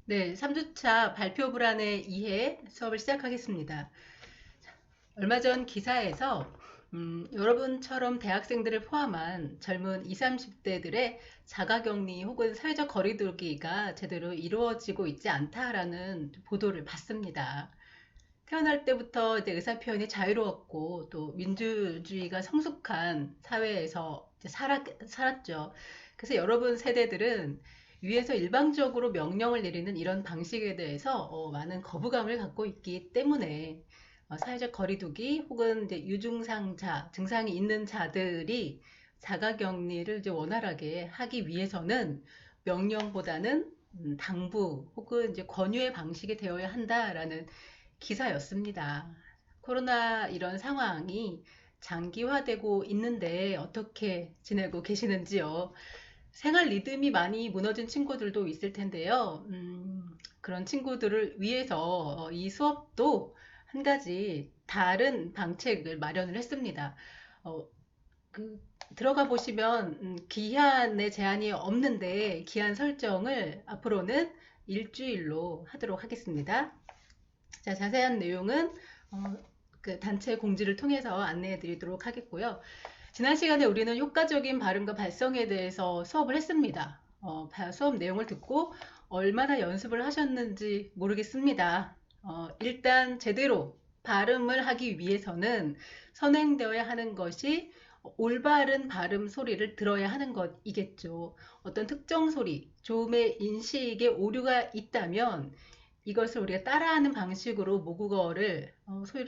네, 3주차 발표 불안의 이해 수업을 시작하겠습니다. 얼마 전 기사에서 여러분처럼 대학생들을 포함한 젊은 20, 30대들의 자가격리 혹은 사회적 거리두기가 제대로 이루어지고 있지 않다라는 보도를 봤습니다. 태어날 때부터 이제 의사표현이 자유로웠고 또 민주주의가 성숙한 사회에서 이제 살았죠. 그래서 여러분 세대들은 위에서 일방적으로 명령을 내리는 이런 방식에 대해서 많은 거부감을 갖고 있기 때문에 사회적 거리두기 혹은 이제 유증상자, 증상이 있는 자들이 자가격리를 이제 원활하게 하기 위해서는 명령보다는 당부 혹은 이제 권유의 방식이 되어야 한다라는 기사였습니다. 코로나 이런 상황이 장기화되고 있는데 어떻게 지내고 계시는지요? 생활 리듬이 많이 무너진 친구들도 있을 텐데요. 그런 친구들을 위해서 이 수업도 한 가지 다른 방책을 마련을 했습니다. 어, 그, 들어가 보시면 기한의 제한이 없는데 기한 설정을 앞으로는 일주일로 하도록 하겠습니다. 자, 자세한 내용은 어, 그 단체 공지를 통해서 안내해 드리도록 하겠고요. 지난 시간에 우리는 효과적인 발음과 발성에 대해서 수업을 했습니다. 수업 내용을 듣고 얼마나 연습을 하셨는지 모르겠습니다. 일단 제대로 발음을 하기 위해서는 선행되어야 하는 것이 올바른 발음 소리를 들어야 하는 것이겠죠. 어떤 특정 소리, 조음의 인식에 오류가 있다면 이것을 우리가 따라하는 방식으로 모국어를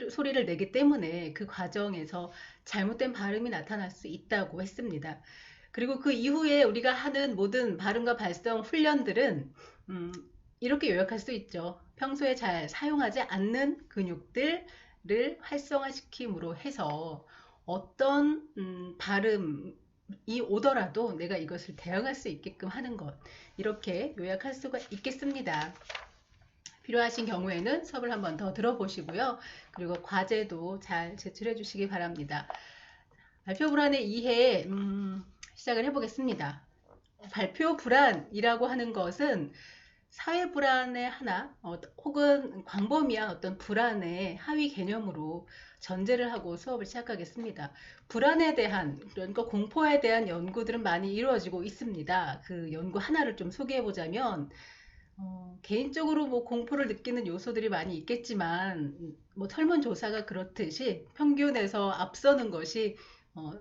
소리를 내기 때문에 그 과정에서 잘못된 발음이 나타날 수 있다고 했습니다. 그리고 그 이후에 우리가 하는 모든 발음과 발성 훈련들은 음, 이렇게 요약할 수 있죠. 평소에 잘 사용하지 않는 근육들을 활성화시킴으로 해서 어떤 발음이 오더라도 내가 이것을 대응할 수 있게끔 하는 것, 이렇게 요약할 수가 있겠습니다. 필요하신 경우에는 수업을 한번 더 들어보시고요. 그리고 과제도 잘 제출해 주시기 바랍니다. 발표 불안의 이해 시작을 해보겠습니다. 발표 불안이라고 하는 것은 사회 불안의 하나 혹은 광범위한 어떤 불안의 하위 개념으로 전제를 하고 수업을 시작하겠습니다. 불안에 대한, 그러니까 공포에 대한 연구들은 많이 이루어지고 있습니다. 그 연구 하나를 좀 소개해 보자면 개인적으로 뭐 공포를 느끼는 요소들이 많이 있겠지만, 뭐 설문조사가 그렇듯이 평균에서 앞서는 것이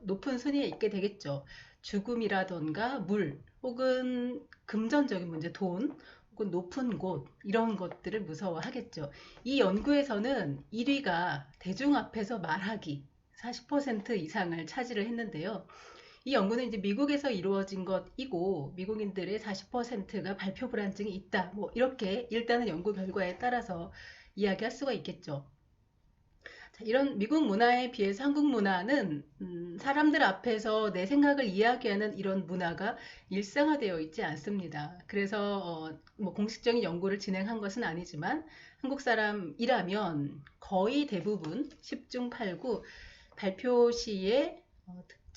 높은 순위에 있게 되겠죠. 죽음이라던가 물, 혹은 금전적인 문제, 돈, 혹은 높은 곳, 이런 것들을 무서워하겠죠. 이 연구에서는 1위가 대중 앞에서 말하기, 40% 이상을 차지를 했는데요. 이 연구는 이제 미국에서 이루어진 것이고 미국인들의 40%가 발표 불안증이 있다. 뭐 이렇게 일단은 연구 결과에 따라서 이야기할 수가 있겠죠. 자, 이런 미국 문화에 비해서 한국 문화는 사람들 앞에서 내 생각을 이야기하는 이런 문화가 일상화되어 있지 않습니다. 그래서 뭐 공식적인 연구를 진행한 것은 아니지만 한국 사람이라면 거의 대부분 10중 8구 발표 시에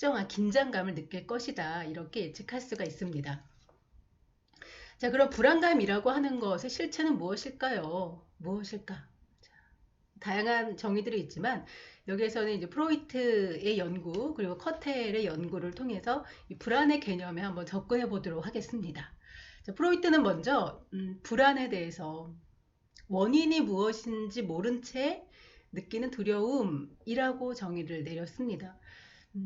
특정한 긴장감을 느낄 것이다. 이렇게 예측할 수가 있습니다. 자, 그럼 불안감이라고 하는 것의 실체는 무엇일까요? 무엇일까? 다양한 정의들이 있지만 여기에서는 이제 프로이트의 연구 그리고 커텔의 연구를 통해서 이 불안의 개념에 한번 접근해 보도록 하겠습니다. 자, 프로이트는 먼저 불안에 대해서 원인이 무엇인지 모른 채 느끼는 두려움이라고 정의를 내렸습니다.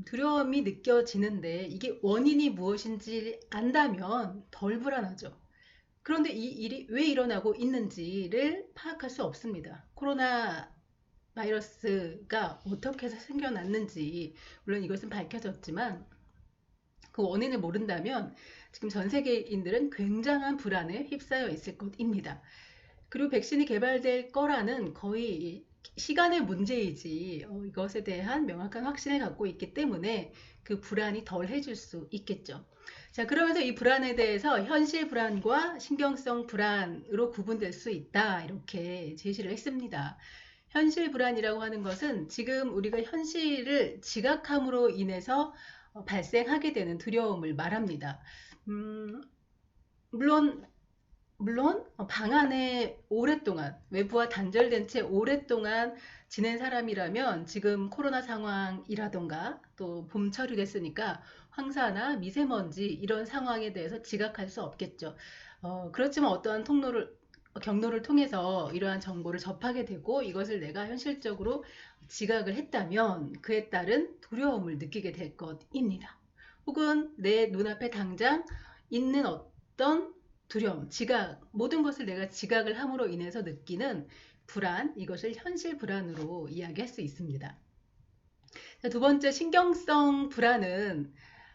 두려움이 느껴지는데 이게 원인이 무엇인지 안다면 덜 불안하죠. 그런데 이 일이 왜 일어나고 있는지를 파악할 수 없습니다. 코로나 바이러스가 어떻게 해서 생겨났는지, 물론 이것은 밝혀졌지만 그 원인을 모른다면 지금 전 세계인들은 굉장한 불안에 휩싸여 있을 것입니다. 그리고 백신이 개발될 거라는 거의 시간의 문제이지 이것에 대한 명확한 확신을 갖고 있기 때문에 그 불안이 덜 해질 수 있겠죠. 자, 그러면서 이 불안에 대해서 현실 불안과 신경성 불안으로 구분될 수 있다. 이렇게 제시를 했습니다. 현실 불안이라고 하는 것은 지금 우리가 현실을 지각함으로 인해서 발생하게 되는 두려움을 말합니다. 물론 물론 방 안에 오랫동안 외부와 단절된 채 오랫동안 지낸 사람이라면 지금 코로나 상황이라던가 또 봄철이 됐으니까 황사나 미세먼지 이런 상황에 대해서 지각할 수 없겠죠. 그렇지만 어떠한 경로를 통해서 이러한 정보를 접하게 되고 이것을 내가 현실적으로 지각을 했다면 그에 따른 두려움을 느끼게 될 것입니다. 혹은 내 눈앞에 당장 있는 어떤 두려움, 지각, 모든 것을 내가 지각을 함으로 인해서 느끼는 불안, 이것을 현실 불안으로 이야기할 수 있습니다. 두 번째, 신경성 불안은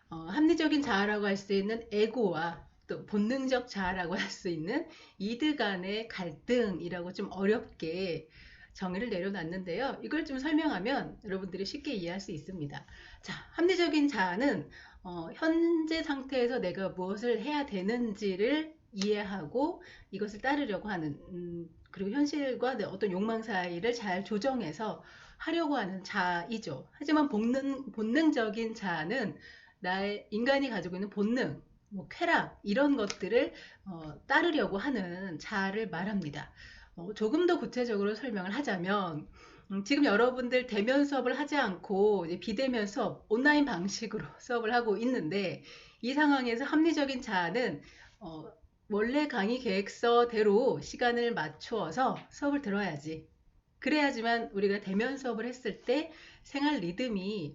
합리적인 자아라고 할 수 있는 에고와 또 본능적 자아라고 할 수 있는 이드 간의 갈등이라고 좀 어렵게 정의를 내려놨는데요. 이걸 좀 설명하면 여러분들이 쉽게 이해할 수 있습니다. 자, 합리적인 자아는 현재 상태에서 내가 무엇을 해야 되는지를 이해하고 이것을 따르려고 하는 그리고 현실과 내 어떤 욕망 사이를 잘 조정해서 하려고 하는 자이죠. 하지만 본능적인 자아는 나의 인간이 가지고 있는 본능, 뭐 쾌락 이런 것들을 따르려고 하는 자아를 말합니다. 조금 더 구체적으로 설명을 하자면 지금 여러분들 대면 수업을 하지 않고 이제 비대면 수업, 온라인 방식으로 수업을 하고 있는데 이 상황에서 합리적인 자아는 원래 강의 계획서대로 시간을 맞추어서 수업을 들어야지. 그래야지만 우리가 대면 수업을 했을 때 생활 리듬이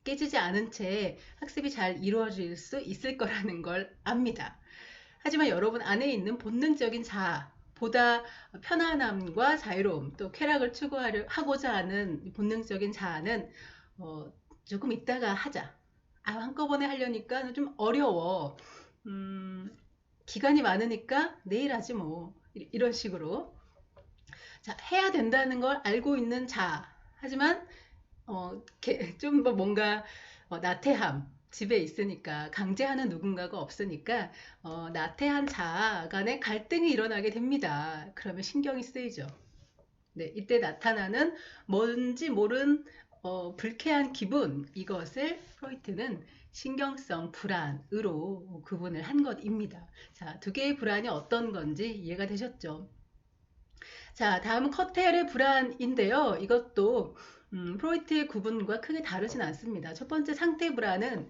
깨지지 않은 채 학습이 잘 이루어질 수 있을 거라는 걸 압니다. 하지만 여러분 안에 있는 본능적인 자아, 보다 편안함과 자유로움, 또 쾌락을 추구하고자 하는 본능적인 자아는 조금 이따가 하자. 한꺼번에 하려니까 좀 어려워. 기간이 많으니까 내일 하지 뭐. 이런 식으로. 자, 해야 된다는 걸 알고 있는 자아. 하지만 좀 뭔가 나태함, 집에 있으니까 강제하는 누군가가 없으니까 나태한 자아 간의 갈등이 일어나게 됩니다. 그러면 신경이 쓰이죠. 네, 이때 나타나는 뭔지 모른 불쾌한 기분, 이것을 프로이트는 신경성 불안으로 구분을 한 것입니다. 자, 두 개의 불안이 어떤 건지 이해가 되셨죠? 자, 다음은 커텔의 불안인데요. 이것도 프로이트의 구분과 크게 다르진 않습니다. 첫 번째 상태 불안은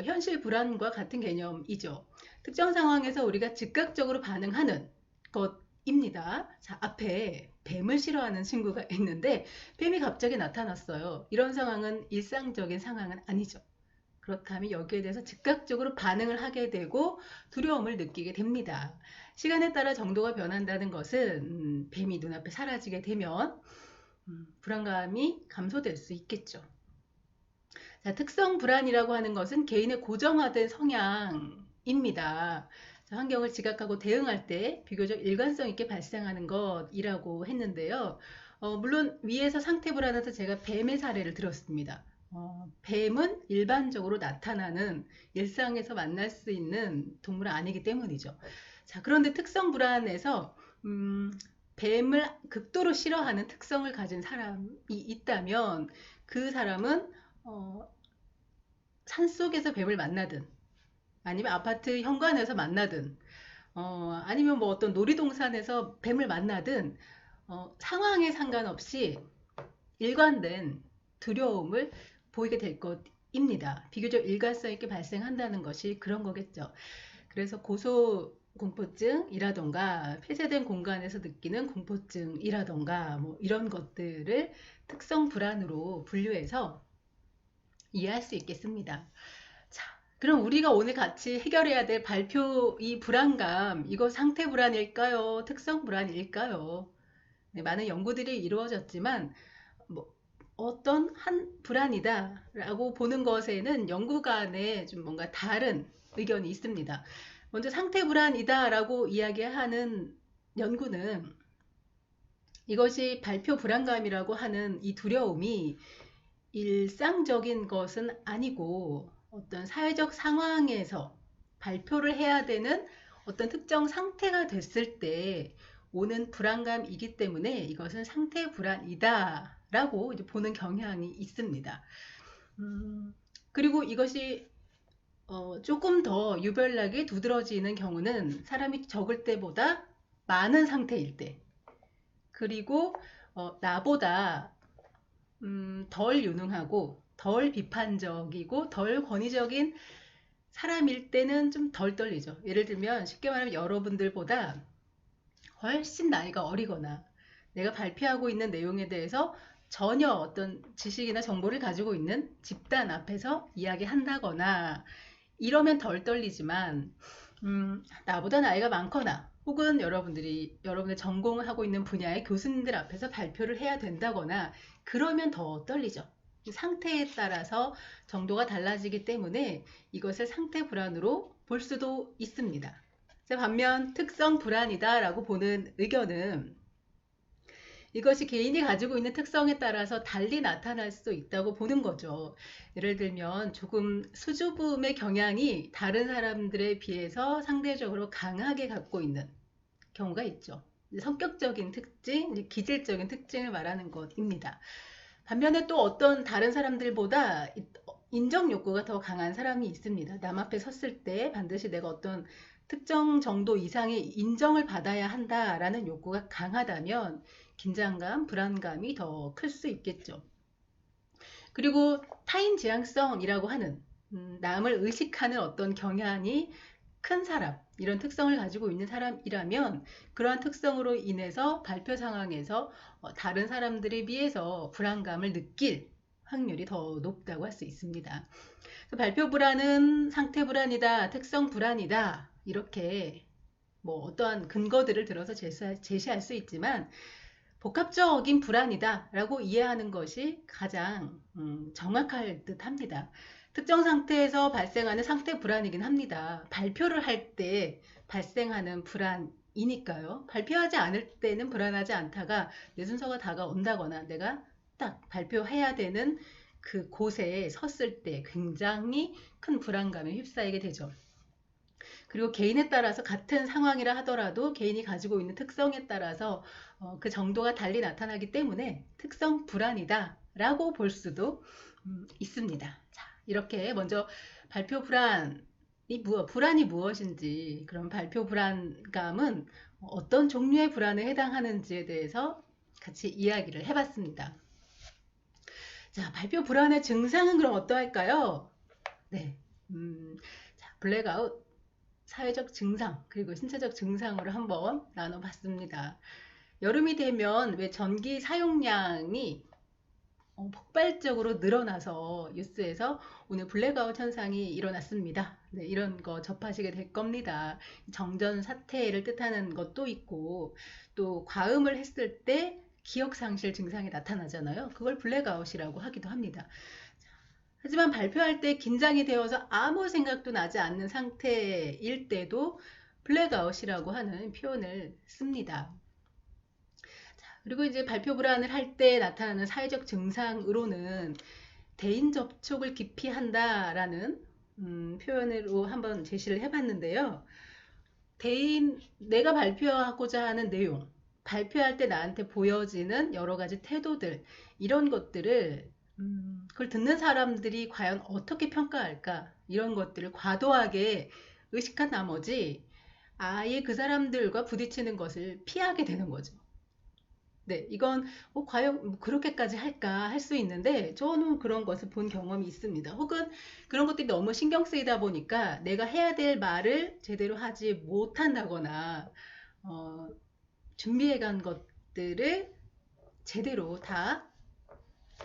현실 불안과 같은 개념이죠. 특정 상황에서 우리가 즉각적으로 반응하는 것입니다. 자, 앞에 뱀을 싫어하는 친구가 있는데 뱀이 갑자기 나타났어요. 이런 상황은 일상적인 상황은 아니죠. 그렇다면 여기에 대해서 즉각적으로 반응을 하게 되고 두려움을 느끼게 됩니다. 시간에 따라 정도가 변한다는 것은 뱀이 눈앞에 사라지게 되면 불안감이 감소될 수 있겠죠. 자, 특성 불안이라고 하는 것은 개인의 고정화된 성향입니다. 자, 환경을 지각하고 대응할 때 비교적 일관성 있게 발생하는 것이라고 했는데요. 물론 위에서 상태 불안에서 제가 뱀의 사례를 들었습니다. 뱀은 일반적으로 나타나는 일상에서 만날 수 있는 동물은 아니기 때문이죠. 자, 그런데 특성 불안에서 뱀을 극도로 싫어하는 특성을 가진 사람이 있다면 그 사람은 산속에서 뱀을 만나든 아니면 아파트 현관에서 만나든 아니면 뭐 어떤 놀이동산에서 뱀을 만나든 상황에 상관없이 일관된 두려움을 보이게 될 것입니다. 비교적 일관성 있게 발생한다는 것이 그런 거겠죠. 그래서 고소공포증이라던가 폐쇄된 공간에서 느끼는 공포증이라던가 뭐 이런 것들을 특성 불안으로 분류해서 이해할 수 있겠습니다. 자, 그럼 우리가 오늘 같이 해결해야 될 발표 이 불안감, 이거 상태 불안일까요? 특성 불안일까요? 네, 많은 연구들이 이루어졌지만 뭐 어떤 한 불안이다라고 보는 것에는 연구 간에 좀 뭔가 다른 의견이 있습니다. 먼저 상태 불안이다라고 이야기하는 연구는 이것이 발표 불안감이라고 하는 이 두려움이 일상적인 것은 아니고 어떤 사회적 상황에서 발표를 해야 되는 어떤 특정 상태가 됐을 때 오는 불안감이기 때문에 이것은 상태 불안이다 라고 이제 보는 경향이 있습니다. 그리고 이것이 조금 더 유별나게 두드러지는 경우는 사람이 적을 때보다 많은 상태일 때, 그리고 나보다 덜 유능하고 덜 비판적이고 덜 권위적인 사람일 때는 좀 덜 떨리죠. 예를 들면 쉽게 말하면 여러분들보다 훨씬 나이가 어리거나 내가 발표하고 있는 내용에 대해서 전혀 어떤 지식이나 정보를 가지고 있는 집단 앞에서 이야기한다거나 이러면 덜 떨리지만 나보다 나이가 많거나 혹은 여러분들 전공을 하고 있는 분야의 교수님들 앞에서 발표를 해야 된다거나 그러면 더 떨리죠. 상태에 따라서 정도가 달라지기 때문에 이것을 상태 불안으로 볼 수도 있습니다. 반면 특성 불안이다 라고 보는 의견은 이것이 개인이 가지고 있는 특성에 따라서 달리 나타날 수 있다고 보는 거죠. 예를 들면 조금 수줍음의 경향이 다른 사람들에 비해서 상대적으로 강하게 갖고 있는 경우가 있죠. 성격적인 특징, 기질적인 특징을 말하는 것입니다. 반면에 또 어떤 다른 사람들보다 인정 욕구가 더 강한 사람이 있습니다. 남 앞에 섰을 때 반드시 내가 어떤 특정 정도 이상의 인정을 받아야 한다라는 욕구가 강하다면 긴장감, 불안감이 더 클 수 있겠죠. 그리고 타인 지향성이라고 하는 남을 의식하는 어떤 경향이 큰 사람, 이런 특성을 가지고 있는 사람이라면 그러한 특성으로 인해서 발표 상황에서 다른 사람들에 비해서 불안감을 느낄 확률이 더 높다고 할 수 있습니다. 발표 불안은 상태 불안이다, 특성 불안이다, 이렇게 뭐 어떠한 근거들을 들어서 제시할 수 있지만 복합적인 불안이다 라고 이해하는 것이 가장 정확할 듯 합니다. 특정 상태에서 발생하는 상태 불안이긴 합니다. 발표를 할 때 발생하는 불안이니까요. 발표하지 않을 때는 불안하지 않다가 내 순서가 다가온다거나 내가 딱 발표해야 되는 그 곳에 섰을 때 굉장히 큰 불안감에 휩싸이게 되죠. 그리고 개인에 따라서 같은 상황이라 하더라도 개인이 가지고 있는 특성에 따라서 그 정도가 달리 나타나기 때문에 특성 불안이다 라고 볼 수도 있습니다. 자, 이렇게 먼저 발표 불안이 무엇인지, 그럼 발표 불안감은 어떤 종류의 불안에 해당하는지에 대해서 같이 이야기를 해봤습니다. 자, 발표 불안의 증상은 그럼 어떠할까요? 네, 자, 블랙아웃, 사회적 증상, 그리고 신체적 증상으로 한번 나눠봤습니다. 여름이 되면 왜 전기 사용량이 폭발적으로 늘어나서 뉴스에서 오늘 블랙아웃 현상이 일어났습니다. 네, 이런 거 접하시게 될 겁니다. 정전 사태를 뜻하는 것도 있고 또 과음을 했을 때 기억상실 증상이 나타나잖아요. 그걸 블랙아웃이라고 하기도 합니다. 하지만 발표할 때 긴장이 되어서 아무 생각도 나지 않는 상태일 때도 블랙아웃이라고 하는 표현을 씁니다. 그리고 이제 발표 불안을 할 때 나타나는 사회적 증상으로는 대인 접촉을 기피한다라는 표현으로 한번 제시를 해봤는데요. 내가 발표하고자 하는 내용, 발표할 때 나한테 보여지는 여러 가지 태도들, 이런 것들을 그걸 듣는 사람들이 과연 어떻게 평가할까? 이런 것들을 과도하게 의식한 나머지 아예 그 사람들과 부딪히는 것을 피하게 되는 거죠. 네, 이건 과연 그렇게까지 할까 할 수 있는데 저는 그런 것을 본 경험이 있습니다. 혹은 그런 것들이 너무 신경 쓰이다 보니까 내가 해야 될 말을 제대로 하지 못한다거나 준비해 간 것들을 제대로 다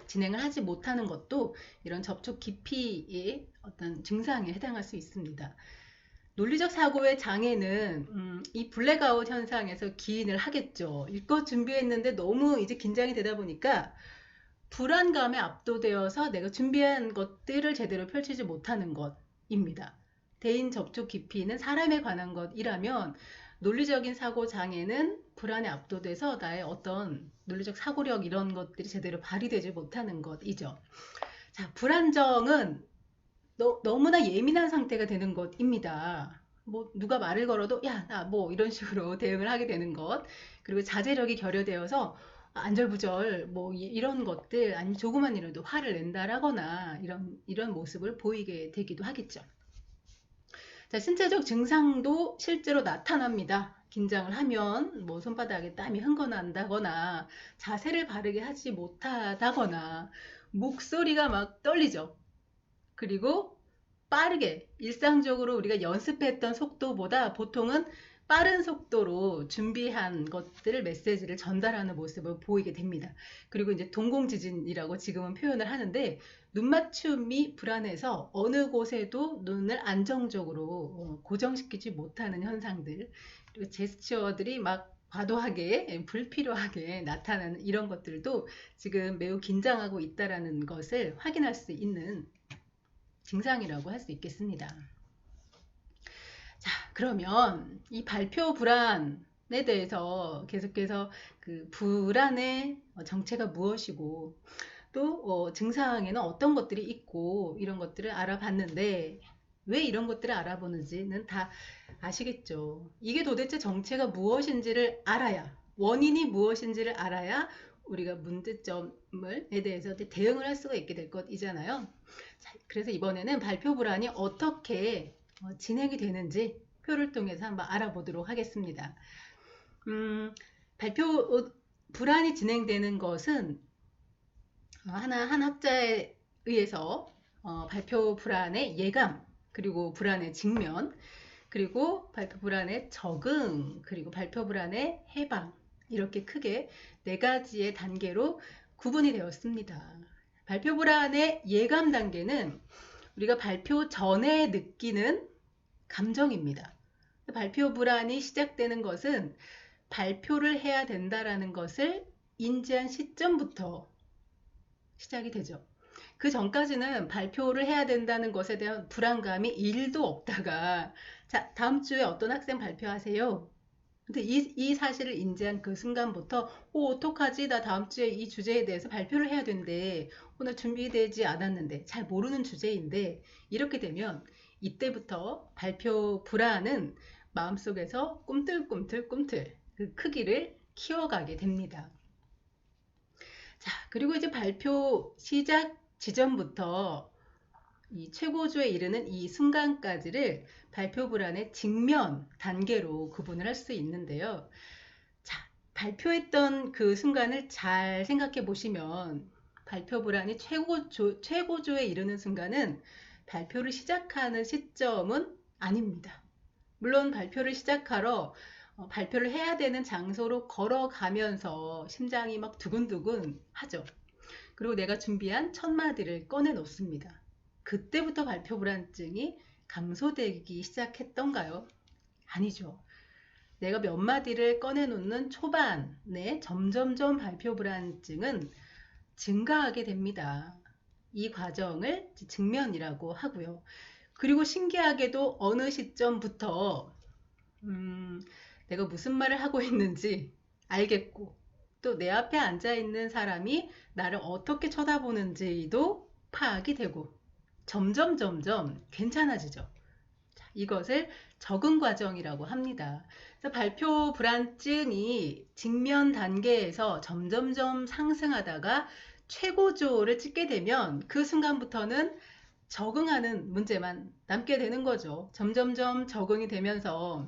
진행을 하지 못하는 것도 이런 접촉 기피의 어떤 증상에 해당할 수 있습니다. 논리적 사고의 장애는 이 블랙아웃 현상에서 기인을 하겠죠. 읽고 준비했는데 너무 이제 긴장이 되다 보니까 불안감에 압도되어서 내가 준비한 것들을 제대로 펼치지 못하는 것입니다. 대인 접촉 기피는 사람에 관한 것이라면 논리적인 사고 장애는 불안에 압도돼서 나의 어떤 논리적 사고력 이런 것들이 제대로 발휘되지 못하는 것이죠. 자, 불안정은 너무나 예민한 상태가 되는 것입니다. 뭐 누가 말을 걸어도 야, 나 뭐 이런 식으로 대응을 하게 되는 것. 그리고 자제력이 결여되어서 안절부절 뭐 이런 것들, 아니면 조그만 일에도 화를 낸다라거나 이런 모습을 보이게 되기도 하겠죠. 자, 신체적 증상도 실제로 나타납니다. 긴장을 하면 뭐 손바닥에 땀이 흥건한다거나 자세를 바르게 하지 못하다거나 목소리가 막 떨리죠. 그리고 빠르게 일상적으로 우리가 연습했던 속도보다 보통은 빠른 속도로 준비한 것들을 메시지를 전달하는 모습을 보이게 됩니다. 그리고 이제 동공지진이라고 지금은 표현을 하는데 눈맞춤이 불안해서 어느 곳에도 눈을 안정적으로 고정시키지 못하는 현상들, 그리고 제스처들이 막 과도하게 불필요하게 나타나는 이런 것들도 지금 매우 긴장하고 있다라는 것을 확인할 수 있는 증상이라고 할 수 있겠습니다. 자, 그러면 이 발표 불안에 대해서 계속해서 그 불안의 정체가 무엇이고 또 증상에는 어떤 것들이 있고 이런 것들을 알아봤는데 왜 이런 것들을 알아보는지는 다 아시겠죠. 이게 도대체 정체가 무엇인지를 알아야, 원인이 무엇인지를 알아야 우리가 문제점에 대해서 대응을 할 수가 있게 될 것이잖아요. 자, 그래서 이번에는 발표 불안이 어떻게 진행이 되는지 표를 통해서 한번 알아보도록 하겠습니다. 발표 불안이 진행되는 것은 한 학자에 의해서 발표 불안의 예감, 그리고 불안의 직면, 그리고 발표 불안의 적응, 그리고 발표 불안의 해방, 이렇게 크게 4가지의 단계로 구분이 되었습니다. 발표 불안의 예감 단계는 우리가 발표 전에 느끼는 감정입니다. 발표 불안이 시작되는 것은 발표를 해야 된다라는 것을 인지한 시점부터 시작이 되죠. 그 전까지는 발표를 해야 된다는 것에 대한 불안감이 1도 없다가, 자, 다음 주에 어떤 학생 발표하세요. 근데 이 사실을 인지한 그 순간부터 어떡하지? 나 다음 주에 이 주제에 대해서 발표를 해야 되는데 오늘 준비되지 않았는데 잘 모르는 주제인데, 이렇게 되면 이때부터 발표 불안은 마음속에서 꿈틀꿈틀 그 크기를 키워가게 됩니다. 자, 그리고 이제 발표 시작 지점부터 이 최고조에 이르는 이 순간까지를 발표 불안의 직면 단계로 구분을 할 수 있는데요. 자, 발표했던 그 순간을 잘 생각해 보시면 발표 불안이 최고조에 이르는 순간은 발표를 시작하는 시점은 아닙니다. 물론 발표를 시작하러 발표를 해야 되는 장소로 걸어가면서 심장이 막 두근두근 하죠. 그리고 내가 준비한 첫 마디를 꺼내 놓습니다. 그때부터 발표 불안증이 감소되기 시작했던가요? 아니죠. 내가 몇 마디를 꺼내놓는 초반에 점점점 발표 불안증은 증가하게 됩니다. 이 과정을 직면이라고 하고요. 그리고 신기하게도 어느 시점부터 내가 무슨 말을 하고 있는지 알겠고, 또 내 앞에 앉아 있는 사람이 나를 어떻게 쳐다보는지도 파악이 되고 점점 괜찮아지죠. 자, 이것을 적응 과정이라고 합니다. 그래서 발표 불안증이 직면 단계에서 점점점 상승하다가 최고조를 찍게 되면 그 순간부터는 적응하는 문제만 남게 되는 거죠. 점점점 적응이 되면서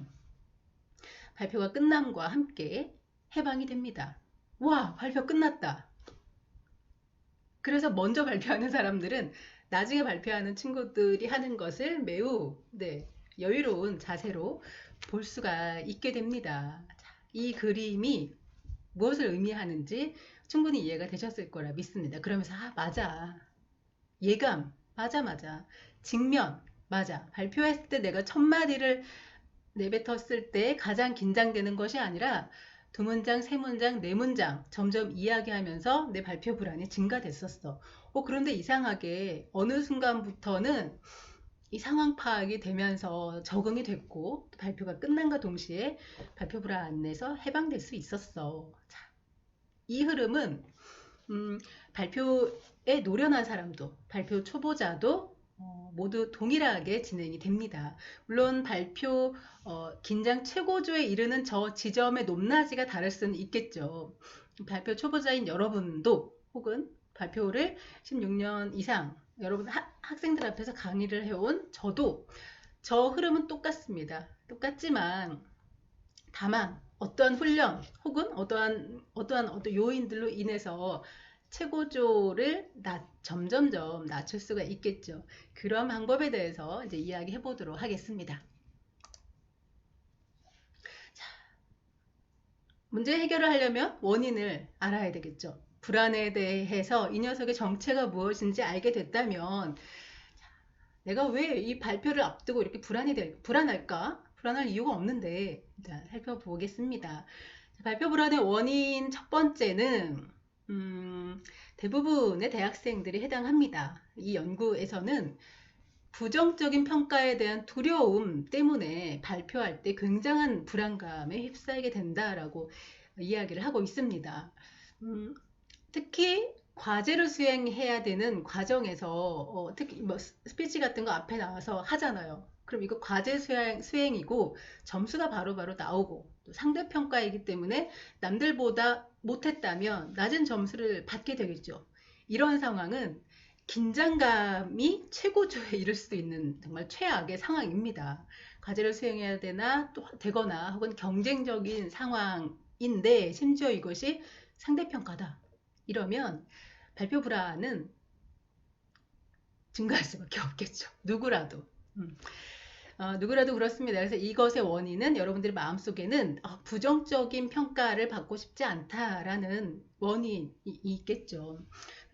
발표가 끝남과 함께 해방이 됩니다. 와, 발표 끝났다. 그래서 먼저 발표하는 사람들은 나중에 발표하는 친구들이 하는 것을 매우 여유로운 자세로 볼 수가 있게 됩니다. 이 그림이 무엇을 의미하는지 충분히 이해가 되셨을 거라 믿습니다. 그러면서 맞아. 예감. 맞아. 직면. 맞아. 발표했을 때 내가 첫 마디를 내뱉었을 때 가장 긴장되는 것이 아니라 2문장, 3문장, 4문장 점점 이야기하면서 내 발표 불안이 증가됐었어. 그런데 이상하게 어느 순간부터는 이 상황 파악이 되면서 적응이 됐고 발표가 끝난과 동시에 발표 불안에서 해방될 수 있었어. 자, 이 흐름은 발표에 노련한 사람도, 발표 초보자도 모두 동일하게 진행이 됩니다. 물론 발표 긴장 최고조에 이르는 저 지점의 높낮이가 다를 수는 있겠죠. 발표 초보자인 여러분도 혹은 발표를 16년 이상 여러분 학생들 앞에서 강의를 해온 저도 저 흐름은 똑같습니다. 똑같지만 다만 어떠한 훈련 혹은 어떠한 요인들로 인해서 최고조를 점점점 낮출 수가 있겠죠. 그런 방법에 대해서 이제 이야기해 보도록 하겠습니다. 자, 문제 해결을 하려면 원인을 알아야 되겠죠. 불안에 대해서 이 녀석의 정체가 무엇인지 알게 됐다면 내가 왜 이 발표를 앞두고 이렇게 불안할까? 불안할 이유가 없는데, 자, 살펴보겠습니다. 발표 불안의 원인 첫 번째는 대부분의 대학생들이 해당합니다. 이 연구에서는 부정적인 평가에 대한 두려움 때문에 발표할 때 굉장한 불안감에 휩싸이게 된다라고 이야기를 하고 있습니다. 특히 과제를 수행해야 되는 과정에서 특히 뭐 스피치 같은 거 앞에 나와서 하잖아요. 그럼 이거 과제 수행이고 점수가 바로바로 나오고 또 상대평가이기 때문에 남들보다 못했다면 낮은 점수를 받게 되겠죠. 이런 상황은 긴장감이 최고조에 이를 수 있는 정말 최악의 상황입니다. 과제를 수행해야 되거나 혹은 경쟁적인 상황인데 심지어 이것이 상대평가다. 이러면 발표 불안은 증가할 수밖에 없겠죠. 누구라도. 누구라도 그렇습니다. 그래서 이것의 원인은 여러분들의 마음속에는 부정적인 평가를 받고 싶지 않다라는 원인이 있겠죠.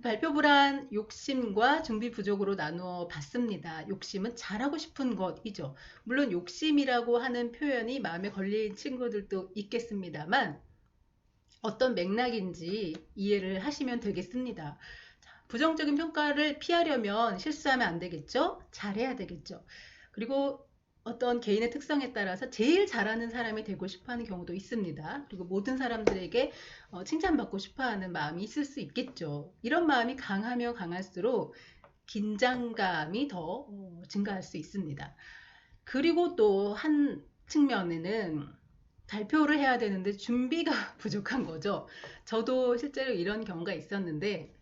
발표 불안, 욕심과 준비 부족으로 나누어 봤습니다. 욕심은 잘하고 싶은 것이죠. 물론 욕심이라고 하는 표현이 마음에 걸린 친구들도 있겠습니다만 어떤 맥락인지 이해를 하시면 되겠습니다. 부정적인 평가를 피하려면 실수하면 안 되겠죠? 잘해야 되겠죠. 그리고 어떤 개인의 특성에 따라서 제일 잘하는 사람이 되고 싶어하는 경우도 있습니다. 그리고 모든 사람들에게 칭찬받고 싶어하는 마음이 있을 수 있겠죠. 이런 마음이 강하면 강할수록 긴장감이 더 증가할 수 있습니다. 그리고 또 한 측면에는 발표를 해야 되는데 준비가 부족한 거죠. 저도 실제로 이런 경우가 있었는데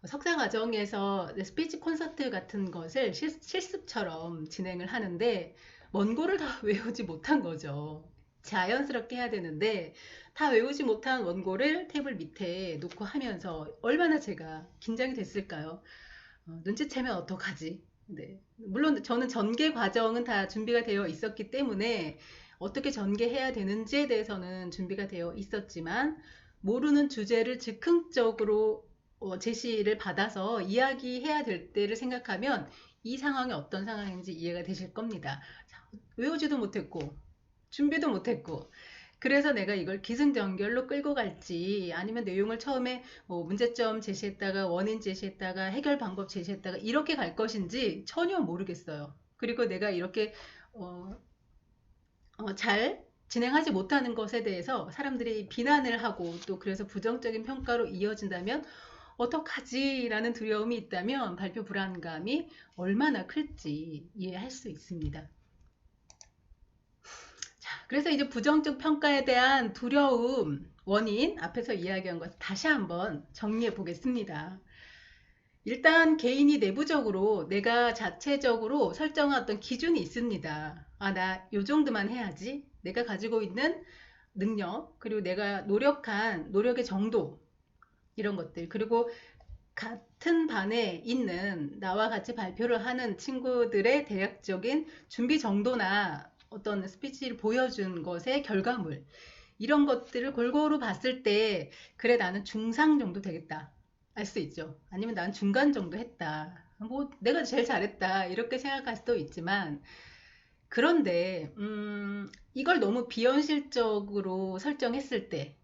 석사 과정에서 스피치 콘서트 같은 것을 실습처럼 진행을 하는데 원고를 다 외우지 못한 거죠. 자연스럽게 해야 되는데 다 외우지 못한 원고를 테이블 밑에 놓고 하면서 얼마나 제가 긴장이 됐을까요? 눈치채면 어떡하지? 네. 물론 저는 전개 과정은 다 준비가 되어 있었기 때문에 어떻게 전개해야 되는지에 대해서는 준비가 되어 있었지만 모르는 주제를 즉흥적으로 제시를 받아서 이야기해야 될 때를 생각하면 이 상황이 어떤 상황인지 이해가 되실 겁니다. 외우지도 못했고 준비도 못했고 그래서 내가 이걸 기승전결로 끌고 갈지 아니면 내용을 처음에 문제점 제시했다가 원인 제시했다가 해결 방법 제시했다가 이렇게 갈 것인지 전혀 모르겠어요. 그리고 내가 이렇게 잘 진행하지 못하는 것에 대해서 사람들이 비난을 하고 또 그래서 부정적인 평가로 이어진다면 어떡하지? 라는 두려움이 있다면 발표 불안감이 얼마나 클지 이해할 수 있습니다. 자, 그래서 이제 부정적 평가에 대한 두려움, 원인, 앞에서 이야기한 것 다시 한번 정리해 보겠습니다. 일단 개인이 내부적으로 내가 자체적으로 설정한 어떤 기준이 있습니다. 나 요 정도만 해야지. 내가 가지고 있는 능력, 그리고 내가 노력한 노력의 정도, 이런 것들. 그리고 같은 반에 있는 나와 같이 발표를 하는 친구들의 대략적인 준비 정도나 어떤 스피치를 보여준 것의 결과물. 이런 것들을 골고루 봤을 때, 그래, 나는 중상 정도 되겠다. 알 수 있죠. 아니면 난 중간 정도 했다. 뭐, 내가 제일 잘했다. 이렇게 생각할 수도 있지만, 그런데, 이걸 너무 비현실적으로 설정했을 때,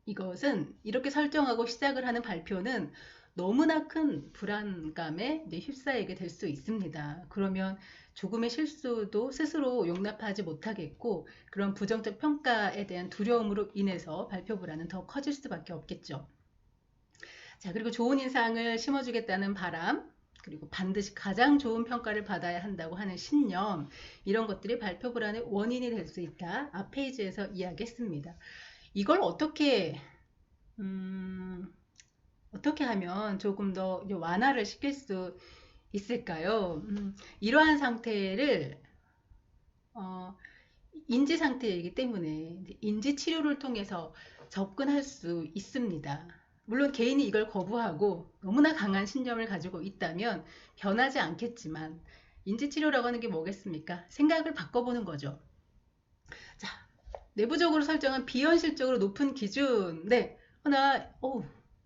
이것은 이렇게 설정하고 시작을 하는 발표는 너무나 큰 불안감에 휩싸이게 될 수 있습니다. 그러면 조금의 실수도 스스로 용납하지 못하겠고 그런 부정적 평가에 대한 두려움으로 인해서 발표 불안은 더 커질 수밖에 없겠죠. 자, 그리고 좋은 인상을 심어주겠다는 바람, 그리고 반드시 가장 좋은 평가를 받아야 한다고 하는 신념, 이런 것들이 발표 불안의 원인이 될 수 있다. 앞 페이지에서 이야기했습니다. 이걸 어떻게 하면 조금 더 완화를 시킬 수 있을까요? 이러한 상태를 인지 상태이기 때문에 인지 치료를 통해서 접근할 수 있습니다. 물론 개인이 이걸 거부하고 너무나 강한 신념을 가지고 있다면 변하지 않겠지만 인지 치료라고 하는 게 뭐겠습니까? 생각을 바꿔보는 거죠. 자, 내부적으로 설정한 비현실적으로 높은 기준. 네,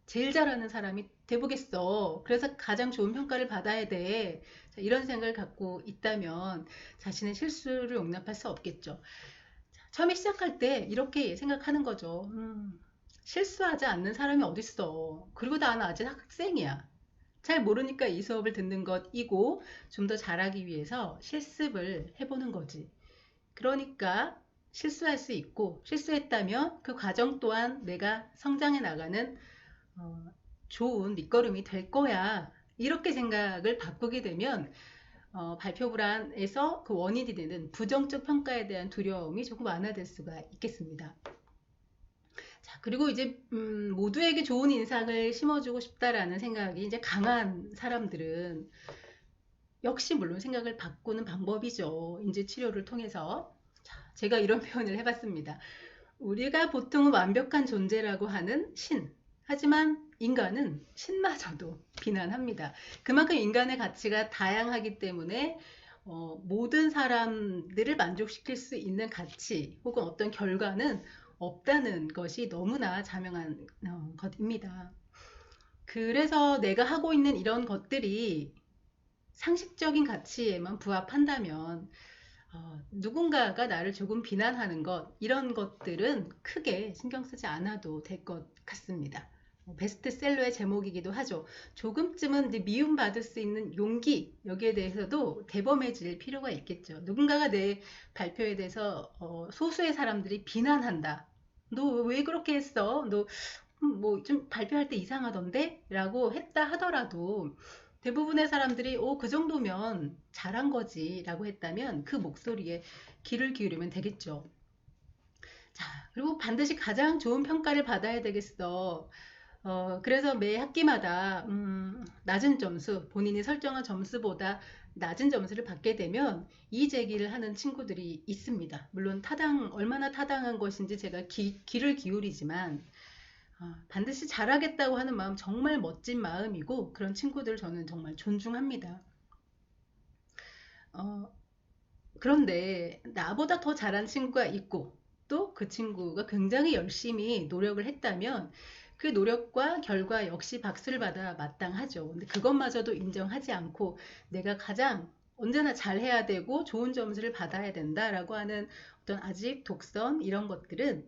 제일 잘하는 사람이 돼보겠어. 그래서 가장 좋은 평가를 받아야 돼. 자, 이런 생각을 갖고 있다면 자신의 실수를 용납할 수 없겠죠. 자, 처음에 시작할 때 이렇게 생각하는 거죠. 실수하지 않는 사람이 어딨어. 그리고 나는 아직 학생이야. 잘 모르니까 이 수업을 듣는 것이고 좀 더 잘하기 위해서 실습을 해보는 거지. 그러니까 실수할 수 있고 실수했다면 그 과정 또한 내가 성장해 나가는 어, 좋은 밑거름이 될 거야. 이렇게 생각을 바꾸게 되면 발표 불안에서 그 원인이 되는 부정적 평가에 대한 두려움이 조금 완화될 수가 있겠습니다. 자, 그리고 이제 모두에게 좋은 인상을 심어주고 싶다라는 생각이 이제 강한 사람들은 역시 물론 생각을 바꾸는 방법이죠. 인지 치료를 통해서. 자, 제가 이런 표현을 해봤습니다. 우리가 보통 완벽한 존재라고 하는 신. 하지만 인간은 신마저도 비난합니다. 그만큼 인간의 가치가 다양하기 때문에 모든 사람들을 만족시킬 수 있는 가치 혹은 어떤 결과는 없다는 것이 너무나 자명한 것입니다. 그래서 내가 하고 있는 이런 것들이 상식적인 가치에만 부합한다면 누군가가 나를 조금 비난하는 것, 이런 것들은 크게 신경 쓰지 않아도 될 것 같습니다. 베스트셀러의 제목이기도 하죠. 조금쯤은 미움받을 수 있는 용기, 여기에 대해서도 대범해질 필요가 있겠죠. 누군가가 내 발표에 대해서 소수의 사람들이 비난한다. 너 왜 그렇게 했어? 너 뭐 좀 발표할 때 이상하던데? 라고 했다 하더라도 대부분의 사람들이 그 정도면 잘한 거지 라고 했다면 그 목소리에 귀를 기울이면 되겠죠. 자, 그리고 반드시 가장 좋은 평가를 받아야 되겠어. 그래서 매 학기마다 낮은 점수, 본인이 설정한 점수보다 낮은 점수를 받게 되면 이의 제기를 하는 친구들이 있습니다. 물론 얼마나 타당한 것인지 제가 귀를 기울이지만 반드시 잘하겠다고 하는 마음 정말 멋진 마음이고 그런 친구들 저는 정말 존중합니다. 그런데 나보다 더 잘한 친구가 있고 또 그 친구가 굉장히 열심히 노력을 했다면 그 노력과 결과 역시 박수를 받아 마땅하죠. 근데 그것마저도 인정하지 않고 내가 가장 언제나 잘해야 되고 좋은 점수를 받아야 된다라고 하는 어떤 아직 독선 이런 것들은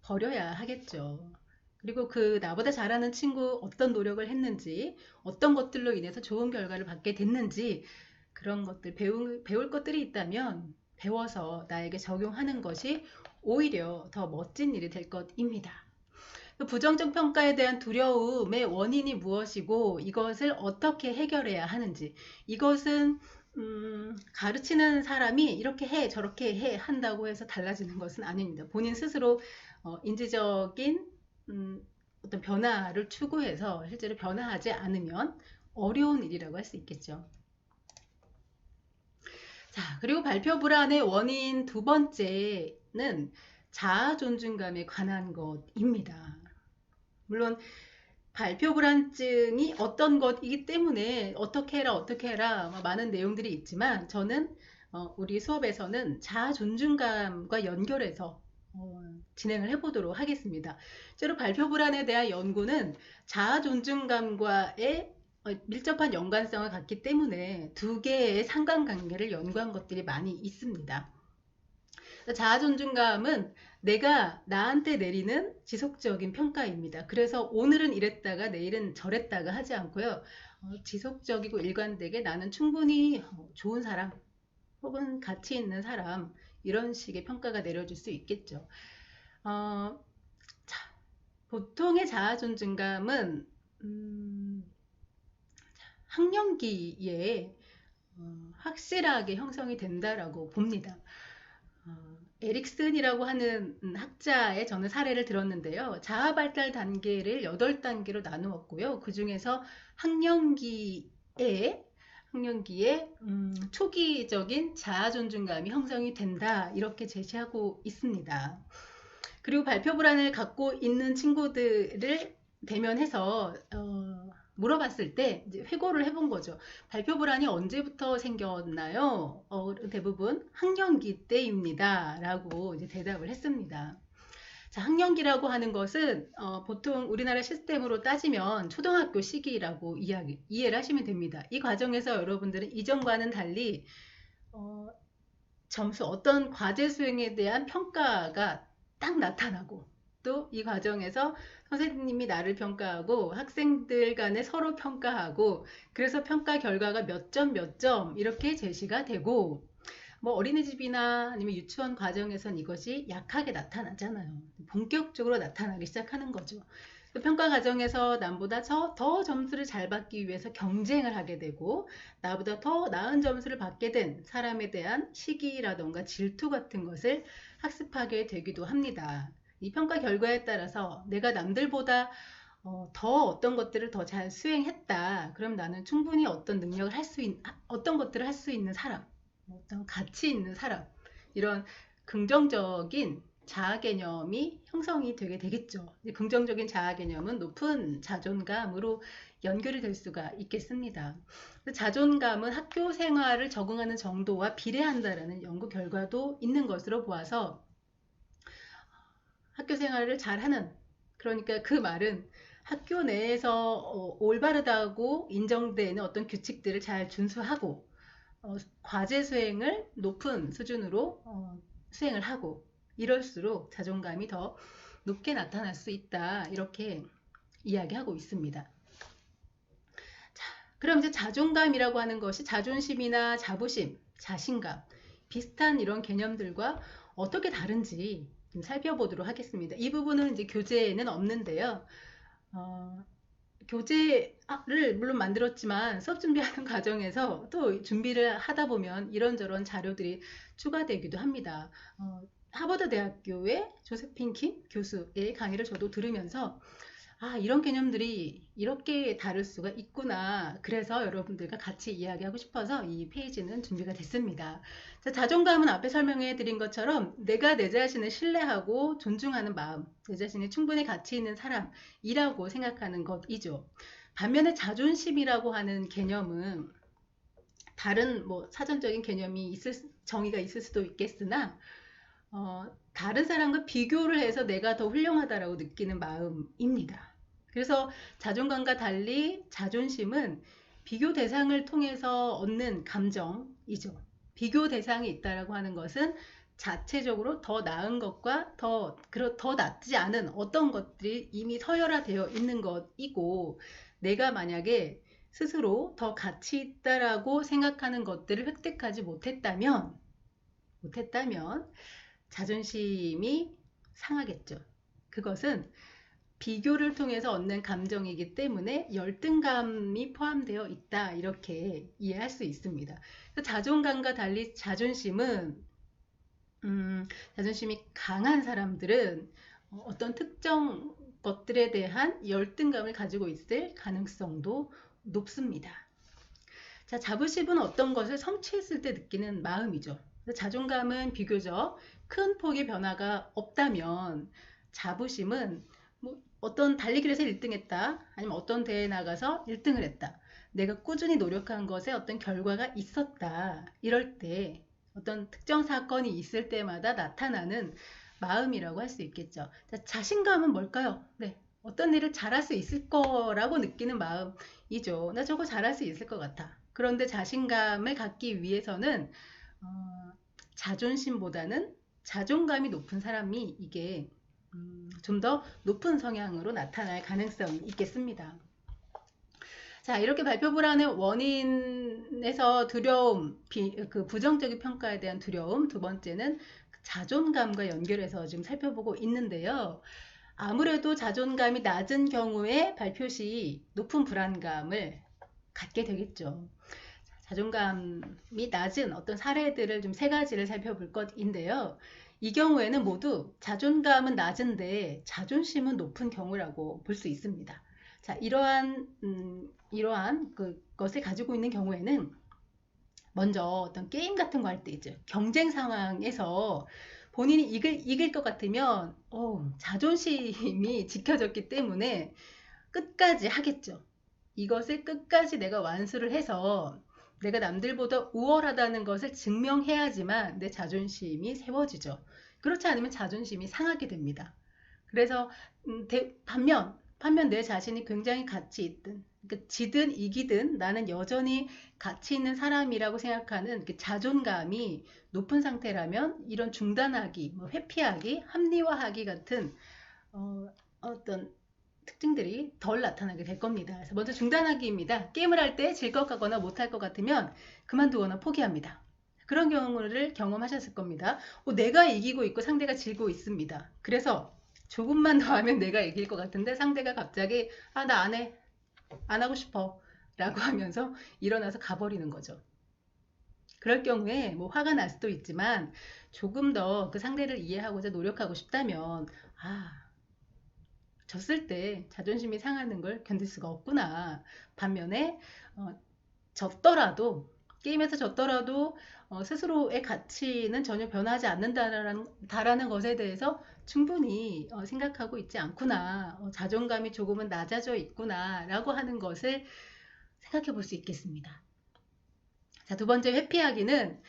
버려야 하겠죠. 그리고 그 나보다 잘하는 친구 어떤 노력을 했는지 어떤 것들로 인해서 좋은 결과를 받게 됐는지 그런 것들 배울 것들이 있다면 배워서 나에게 적용하는 것이 오히려 더 멋진 일이 될 것입니다. 부정적 평가에 대한 두려움의 원인이 무엇이고 이것을 어떻게 해결해야 하는지 이것은 가르치는 사람이 이렇게 해 저렇게 해 한다고 해서 달라지는 것은 아닙니다. 본인 스스로 인지적인 어떤 변화를 추구해서 실제로 변화하지 않으면 어려운 일이라고 할 수 있겠죠. 자, 그리고 발표 불안의 원인 두 번째는 자아 존중감에 관한 것입니다. 물론 발표 불안증이 어떤 것이기 때문에 어떻게 해라 많은 내용들이 있지만 저는 우리 수업에서는 자아 존중감과 연결해서 진행을 해보도록 하겠습니다. 실제로 발표 불안에 대한 연구는 자아 존중감과의 밀접한 연관성을 갖기 때문에 두 개의 상관관계를 연구한 것들이 많이 있습니다. 자아 존중감은 내가 나한테 내리는 지속적인 평가입니다. 그래서 오늘은 이랬다가 내일은 저랬다가 하지 않고요. 지속적이고 일관되게 나는 충분히 좋은 사람 혹은 가치 있는 사람 이런 식의 평가가 내려질 수 있겠죠. 자, 보통의 자아 존중감은 학령기에 확실하게 형성이 된다라고 봅니다. 에릭슨이라고 하는 학자의 저는 사례를 들었는데요. 자아 발달 단계를 8단계로 나누었고요. 그 중에서 학령기에 학령기에 초기적인 자아 존중감이 형성이 된다 이렇게 제시하고 있습니다. 그리고 발표 불안을 갖고 있는 친구들을 대면해서 물어봤을 때 이제 회고를 해본 거죠. 발표 불안이 언제부터 생겼나요? 대부분 학령기 때입니다. 라고 이제 대답을 했습니다. 자, 학령기라고 하는 것은 보통 우리나라 시스템으로 따지면 초등학교 시기라고 이해를 하시면 됩니다. 이 과정에서 여러분들은 이전과는 달리 점수, 어떤 과제 수행에 대한 평가가 딱 나타나고 또 이 과정에서 선생님이 나를 평가하고 학생들 간에 서로 평가하고 그래서 평가 결과가 몇 점 이렇게 제시가 되고 뭐 어린이집이나 아니면 유치원 과정에선 이것이 약하게 나타나잖아요. 본격적으로 나타나기 시작하는 거죠. 평가 과정에서 남보다 더 점수를 잘 받기 위해서 경쟁을 하게 되고 나보다 더 나은 점수를 받게 된 사람에 대한 시기라던가 질투 같은 것을 학습하게 되기도 합니다. 이 평가 결과에 따라서 내가 남들보다 더 어떤 것들을 더 잘 수행했다. 그럼 나는 충분히 어떤 능력을 어떤 것들을 할 수 있는 사람, 어떤 가치 있는 사람, 이런 긍정적인 자아 개념이 형성이 되게 되겠죠. 긍정적인 자아 개념은 높은 자존감으로 연결이 될 수가 있겠습니다. 자존감은 학교 생활을 적응하는 정도와 비례한다라는 연구 결과도 있는 것으로 보아서 학교 생활을 잘하는, 그러니까 그 말은 학교 내에서 올바르다고 인정되는 어떤 규칙들을 잘 준수하고 과제 수행을 높은 수준으로 수행을 하고 이럴수록 자존감이 더 높게 나타날 수 있다 이렇게 이야기하고 있습니다. 자, 그럼 이제 자존감이라고 하는 것이 자존심이나 자부심, 자신감 비슷한 이런 개념들과 어떻게 다른지 좀 살펴보도록 하겠습니다. 이 부분은 이제 교재에는 없는데요. 교재를 물론 만들었지만 수업 준비하는 과정에서 또 준비를 하다 보면 이런저런 자료들이 추가되기도 합니다. 하버드 대학교의 조세핀 킴 교수의 강의를 저도 들으면서 이런 개념들이 이렇게 다를 수가 있구나. 그래서 여러분들과 같이 이야기하고 싶어서 이 페이지는 준비가 됐습니다. 자, 자존감은 앞에 설명해 드린 것처럼 내가 내 자신을 신뢰하고 존중하는 마음, 내 자신이 충분히 가치 있는 사람이라고 생각하는 것이죠. 반면에 자존심이라고 하는 개념은 다른 뭐 사전적인 개념이 정의가 있을 수도 있겠으나 다른 사람과 비교를 해서 내가 더 훌륭하다라고 느끼는 마음입니다. 그래서 자존감과 달리 자존심은 비교 대상을 통해서 얻는 감정이죠. 비교 대상이 있다라고 하는 것은 자체적으로 더 나은 것과 더 낫지 않은 어떤 것들이 이미 서열화되어 있는 것이고 내가 만약에 스스로 더 가치 있다라고 생각하는 것들을 획득하지 못했다면 자존심이 상하겠죠. 그것은 비교를 통해서 얻는 감정이기 때문에 열등감이 포함되어 있다 이렇게 이해할 수 있습니다. 자존감과 달리 자존심이 강한 사람들은 어떤 특정 것들에 대한 열등감을 가지고 있을 가능성도 높습니다. 자, 자부심은 어떤 것을 성취했을 때 느끼는 마음이죠. 자존감은 비교적 큰 폭의 변화가 없다면 자부심은 뭐 어떤 달리기를 해서 1등 했다 아니면 어떤 대회에 나가서 1등을 했다 내가 꾸준히 노력한 것에 어떤 결과가 있었다 이럴 때 어떤 특정 사건이 있을 때마다 나타나는 마음이라고 할 수 있겠죠. 자, 자신감은 뭘까요? 네, 어떤 일을 잘할 수 있을 거라고 느끼는 마음이죠. 나 저거 잘할 수 있을 것 같아. 그런데 자신감을 갖기 위해서는 자존심보다는 자존감이 높은 사람이 이게 좀 더 높은 성향으로 나타날 가능성이 있겠습니다. 자, 이렇게 발표 불안의 원인에서 두려움, 그 부정적인 평가에 대한 두려움, 두 번째는 자존감과 연결해서 지금 살펴보고 있는데요. 아무래도 자존감이 낮은 경우에 발표 시 높은 불안감을 갖게 되겠죠. 자존감이 낮은 어떤 사례들을 좀 3가지를 살펴볼 것인데요. 이 경우에는 모두 자존감은 낮은데 자존심은 높은 경우라고 볼 수 있습니다. 자, 이러한 그것을 가지고 있는 경우에는 먼저 어떤 게임 같은 거 할 때 있죠. 경쟁 상황에서 본인이 이길 것 같으면 자존심이 지켜졌기 때문에 끝까지 하겠죠. 이것을 끝까지 내가 완수를 해서 내가 남들보다 우월하다는 것을 증명해야지만 내 자존심이 세워지죠. 그렇지 않으면 자존심이 상하게 됩니다. 그래서 반면 내 자신이 굉장히 가치 있든 그러니까 지든 이기든 나는 여전히 가치 있는 사람이라고 생각하는 그 자존감이 높은 상태라면 이런 중단하기, 뭐 회피하기, 합리화하기 같은 어떤 특징들이 덜 나타나게 될 겁니다. 그래서 먼저 중단하기입니다. 게임을 할 때 질 것 같거나 못할 것 같으면 그만두거나 포기합니다. 그런 경우를 경험하셨을 겁니다. 내가 이기고 있고 상대가 지고 있습니다. 그래서 조금만 더 하면 내가 이길 것 같은데 상대가 갑자기 나 안 해. 안 하고 싶어. 라고 하면서 일어나서 가버리는 거죠. 그럴 경우에 뭐 화가 날 수도 있지만 조금 더 그 상대를 이해하고자 노력하고 싶다면 졌을 때 자존심이 상하는 걸 견딜 수가 없구나. 반면에 졌더라도 게임에서 졌더라도 스스로의 가치는 전혀 변하지 않는다라는 것에 대해서 충분히 생각하고 있지 않구나. 자존감이 조금은 낮아져 있구나 라고 하는 것을 생각해 볼 수 있겠습니다. 자, 두 번째 회피하기는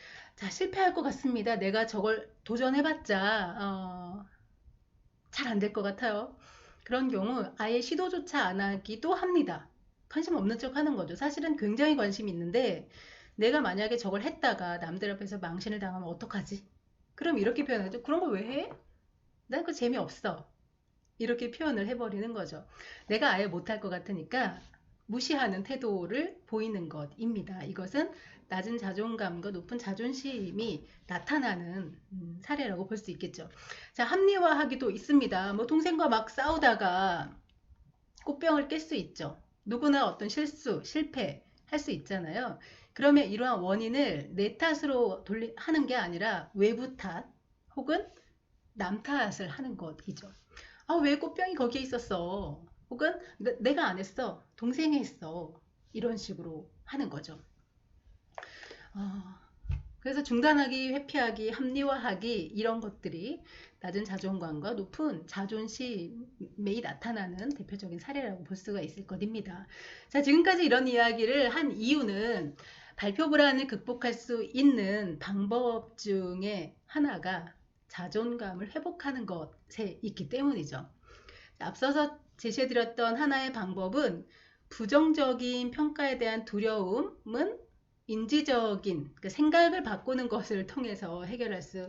실패할 것 같습니다. 내가 저걸 도전해봤자 잘 안 될 것 같아요. 그런 경우 아예 시도조차 안 하기도 합니다. 관심 없는 척 하는 거죠. 사실은 굉장히 관심이 있는데 내가 만약에 저걸 했다가 남들 앞에서 망신을 당하면 어떡하지? 그럼 이렇게 표현하죠. 그런 걸 왜 해? 난 그 재미없어. 이렇게 표현을 해버리는 거죠. 내가 아예 못할 것 같으니까 무시하는 태도를 보이는 것입니다. 이것은 낮은 자존감과 높은 자존심이 나타나는 사례라고 볼 수 있겠죠. 자, 합리화하기도 있습니다. 뭐 동생과 막 싸우다가 꽃병을 깰 수 있죠. 누구나 어떤 실수, 실패 할 수 있잖아요. 그러면 이러한 원인을 내 탓으로 하는 게 아니라 외부 탓 혹은 남 탓을 하는 것이죠. 왜 꽃병이 거기에 있었어? 혹은 내가 안 했어. 동생이 했어. 이런 식으로 하는 거죠. 그래서 중단하기, 회피하기, 합리화하기 이런 것들이 낮은 자존감과 높은 자존심이 나타나는 대표적인 사례라고 볼 수가 있을 것입니다. 자, 지금까지 이런 이야기를 한 이유는 발표 불안을 극복할 수 있는 방법 중에 하나가 자존감을 회복하는 것에 있기 때문이죠. 앞서서 제시해드렸던 하나의 방법은 부정적인 평가에 대한 두려움은 인지적인 생각을 바꾸는 것을 통해서 해결할 수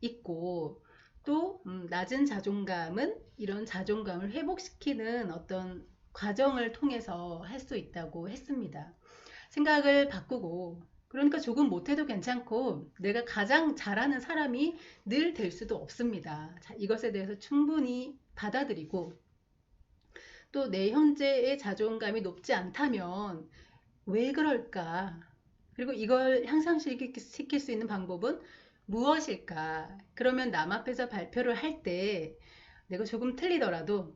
있고 또 낮은 자존감은 이런 자존감을 회복시키는 어떤 과정을 통해서 할 수 있다고 했습니다. 생각을 바꾸고 그러니까 조금 못해도 괜찮고 내가 가장 잘하는 사람이 늘 될 수도 없습니다. 자, 이것에 대해서 충분히 받아들이고 또 내 현재의 자존감이 높지 않다면 왜 그럴까? 그리고 이걸 향상시킬 수 있는 방법은 무엇일까? 그러면 남 앞에서 발표를 할 때 내가 조금 틀리더라도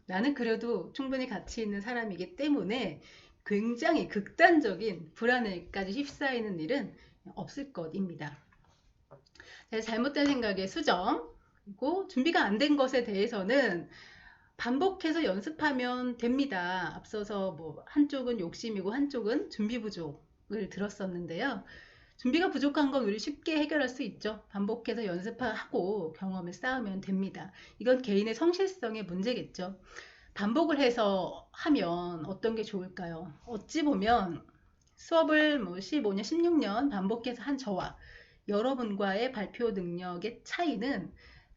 나는 그래도 충분히 가치 있는 사람이기 때문에 굉장히 극단적인 불안에까지 휩싸이는 일은 없을 것입니다. 잘못된 생각의 수정, 그리고 준비가 안 된 것에 대해서는 반복해서 연습하면 됩니다. 앞서서 뭐 한쪽은 욕심이고 한쪽은 준비 부족을 들었었는데요. 준비가 부족한 건 우리 쉽게 해결할 수 있죠. 반복해서 연습하고 경험을 쌓으면 됩니다. 이건 개인의 성실성의 문제겠죠. 반복을 해서 하면 어떤 게 좋을까요? 어찌 보면 수업을 뭐 15년, 16년 반복해서 한 저와 여러분과의 발표 능력의 차이는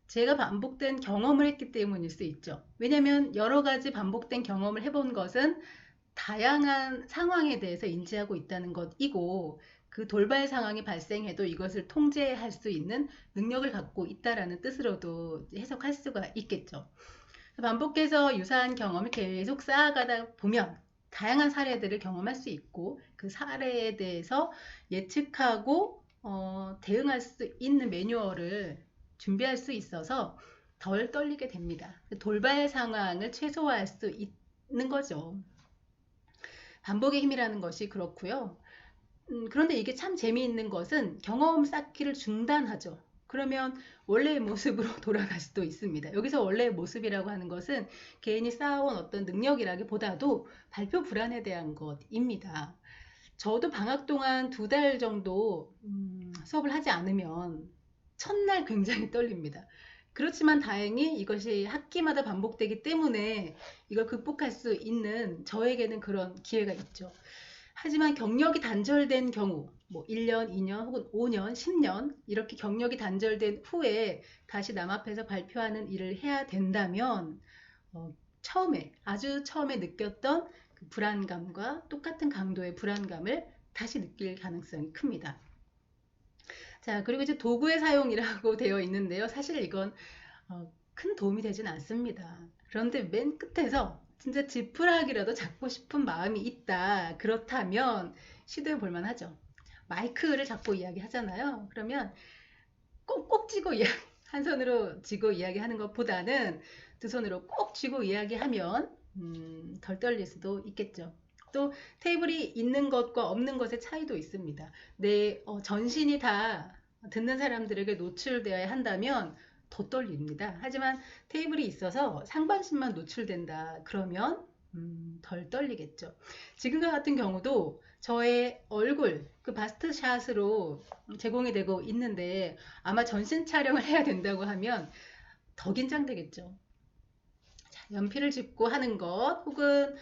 제가 반복된 경험을 했기 때문일 수 있죠. 왜냐하면 여러 가지 반복된 경험을 해본 것은 다양한 상황에 대해서 인지하고 있다는 것이고 그 돌발 상황이 발생해도 이것을 통제할 수 있는 능력을 갖고 있다라는 뜻으로도 해석할 수가 있겠죠. 반복해서 유사한 경험을 계속 쌓아가다 보면 다양한 사례들을 경험할 수 있고 그 사례에 대해서 예측하고 대응할 수 있는 매뉴얼을 준비할 수 있어서 덜 떨리게 됩니다. 돌발 상황을 최소화할 수 있는 거죠. 반복의 힘이라는 것이 그렇고요. 그런데 이게 참 재미있는 것은 경험 쌓기를 중단하죠. 그러면 원래의 모습으로 돌아갈 수도 있습니다. 여기서 원래의 모습이라고 하는 것은 개인이 쌓아온 어떤 능력이라기보다도 발표 불안에 대한 것입니다. 저도 방학 동안 2달 정도 수업을 하지 않으면 첫날 굉장히 떨립니다. 그렇지만 다행히 이것이 학기마다 반복되기 때문에 이걸 극복할 수 있는 저에게는 그런 기회가 있죠. 하지만 경력이 단절된 경우, 뭐 1년, 2년 혹은 5년, 10년 이렇게 경력이 단절된 후에 다시 남 앞에서 발표하는 일을 해야 된다면 처음에, 아주 처음에 느꼈던 그 불안감과 똑같은 강도의 불안감을 다시 느낄 가능성이 큽니다. 자, 그리고 이제 도구의 사용이라고 되어 있는데요. 사실 이건 큰 도움이 되진 않습니다. 그런데 맨 끝에서 진짜 지푸라기라도 잡고 싶은 마음이 있다. 그렇다면 시도해 볼 만하죠. 마이크를 잡고 이야기하잖아요. 그러면 꼭꼭 쥐고 한 손으로 쥐고 이야기하는 것보다는 2손으로 꼭 쥐고 이야기하면 덜 떨릴 수도 있겠죠. 또 테이블이 있는 것과 없는 것의 차이도 있습니다. 내 전신이 다 듣는 사람들에게 노출되어야 한다면 더 떨립니다. 하지만 테이블이 있어서 상반신만 노출된다. 그러면 덜 떨리겠죠. 지금과 같은 경우도 저의 얼굴, 그 바스트샷으로 제공이 되고 있는데 아마 전신 촬영을 해야 된다고 하면 더 긴장되겠죠. 자, 연필을 짚고 하는 것 혹은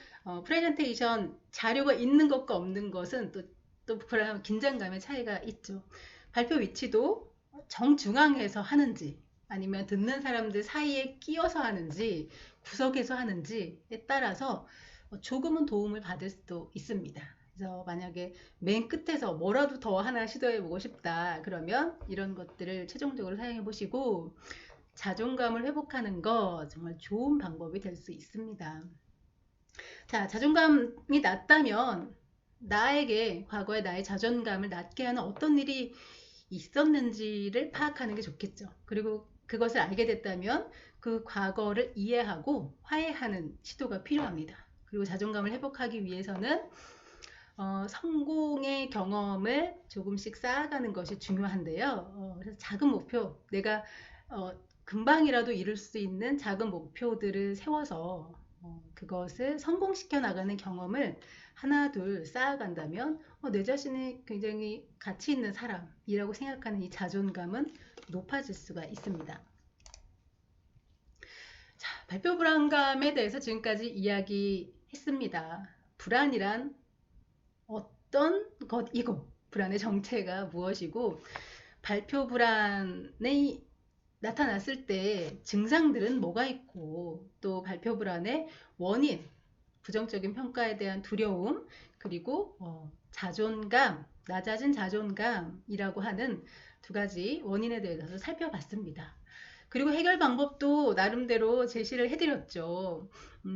프레젠테이션 자료가 있는 것과 없는 것은 또 그런 긴장감의 차이가 있죠. 발표 위치도 정중앙에서 하는지 아니면 듣는 사람들 사이에 끼어서 하는지 구석에서 하는지에 따라서 조금은 도움을 받을 수도 있습니다. 그래서 만약에 맨 끝에서 뭐라도 더 하나 시도해 보고 싶다 그러면 이런 것들을 최종적으로 사용해 보시고 자존감을 회복하는 거 정말 좋은 방법이 될 수 있습니다. 자, 자존감이 낮다면 나에게 과거에 나의 자존감을 낮게 하는 어떤 일이 있었는지를 파악하는 게 좋겠죠. 그리고 그것을 알게 됐다면 그 과거를 이해하고 화해하는 시도가 필요합니다. 그리고 자존감을 회복하기 위해서는 성공의 경험을 조금씩 쌓아가는 것이 중요한데요. 그래서 작은 목표, 내가 금방이라도 이룰 수 있는 작은 목표들을 세워서 그것을 성공시켜 나가는 경험을 하나 둘 쌓아간다면 내 자신이 굉장히 가치 있는 사람이라고 생각하는 이 자존감은 높아질 수가 있습니다. 자, 발표 불안감에 대해서 지금까지 이야기했습니다. 불안이란 어떤 것이고 불안의 정체가 무엇이고 발표 불안이 나타났을 때 증상들은 뭐가 있고 또 발표 불안의 원인, 부정적인 평가에 대한 두려움 그리고 자존감, 낮아진 자존감이라고 하는 2가지 원인에 대해서 살펴봤습니다. 그리고 해결 방법도 나름대로 제시를 해드렸죠.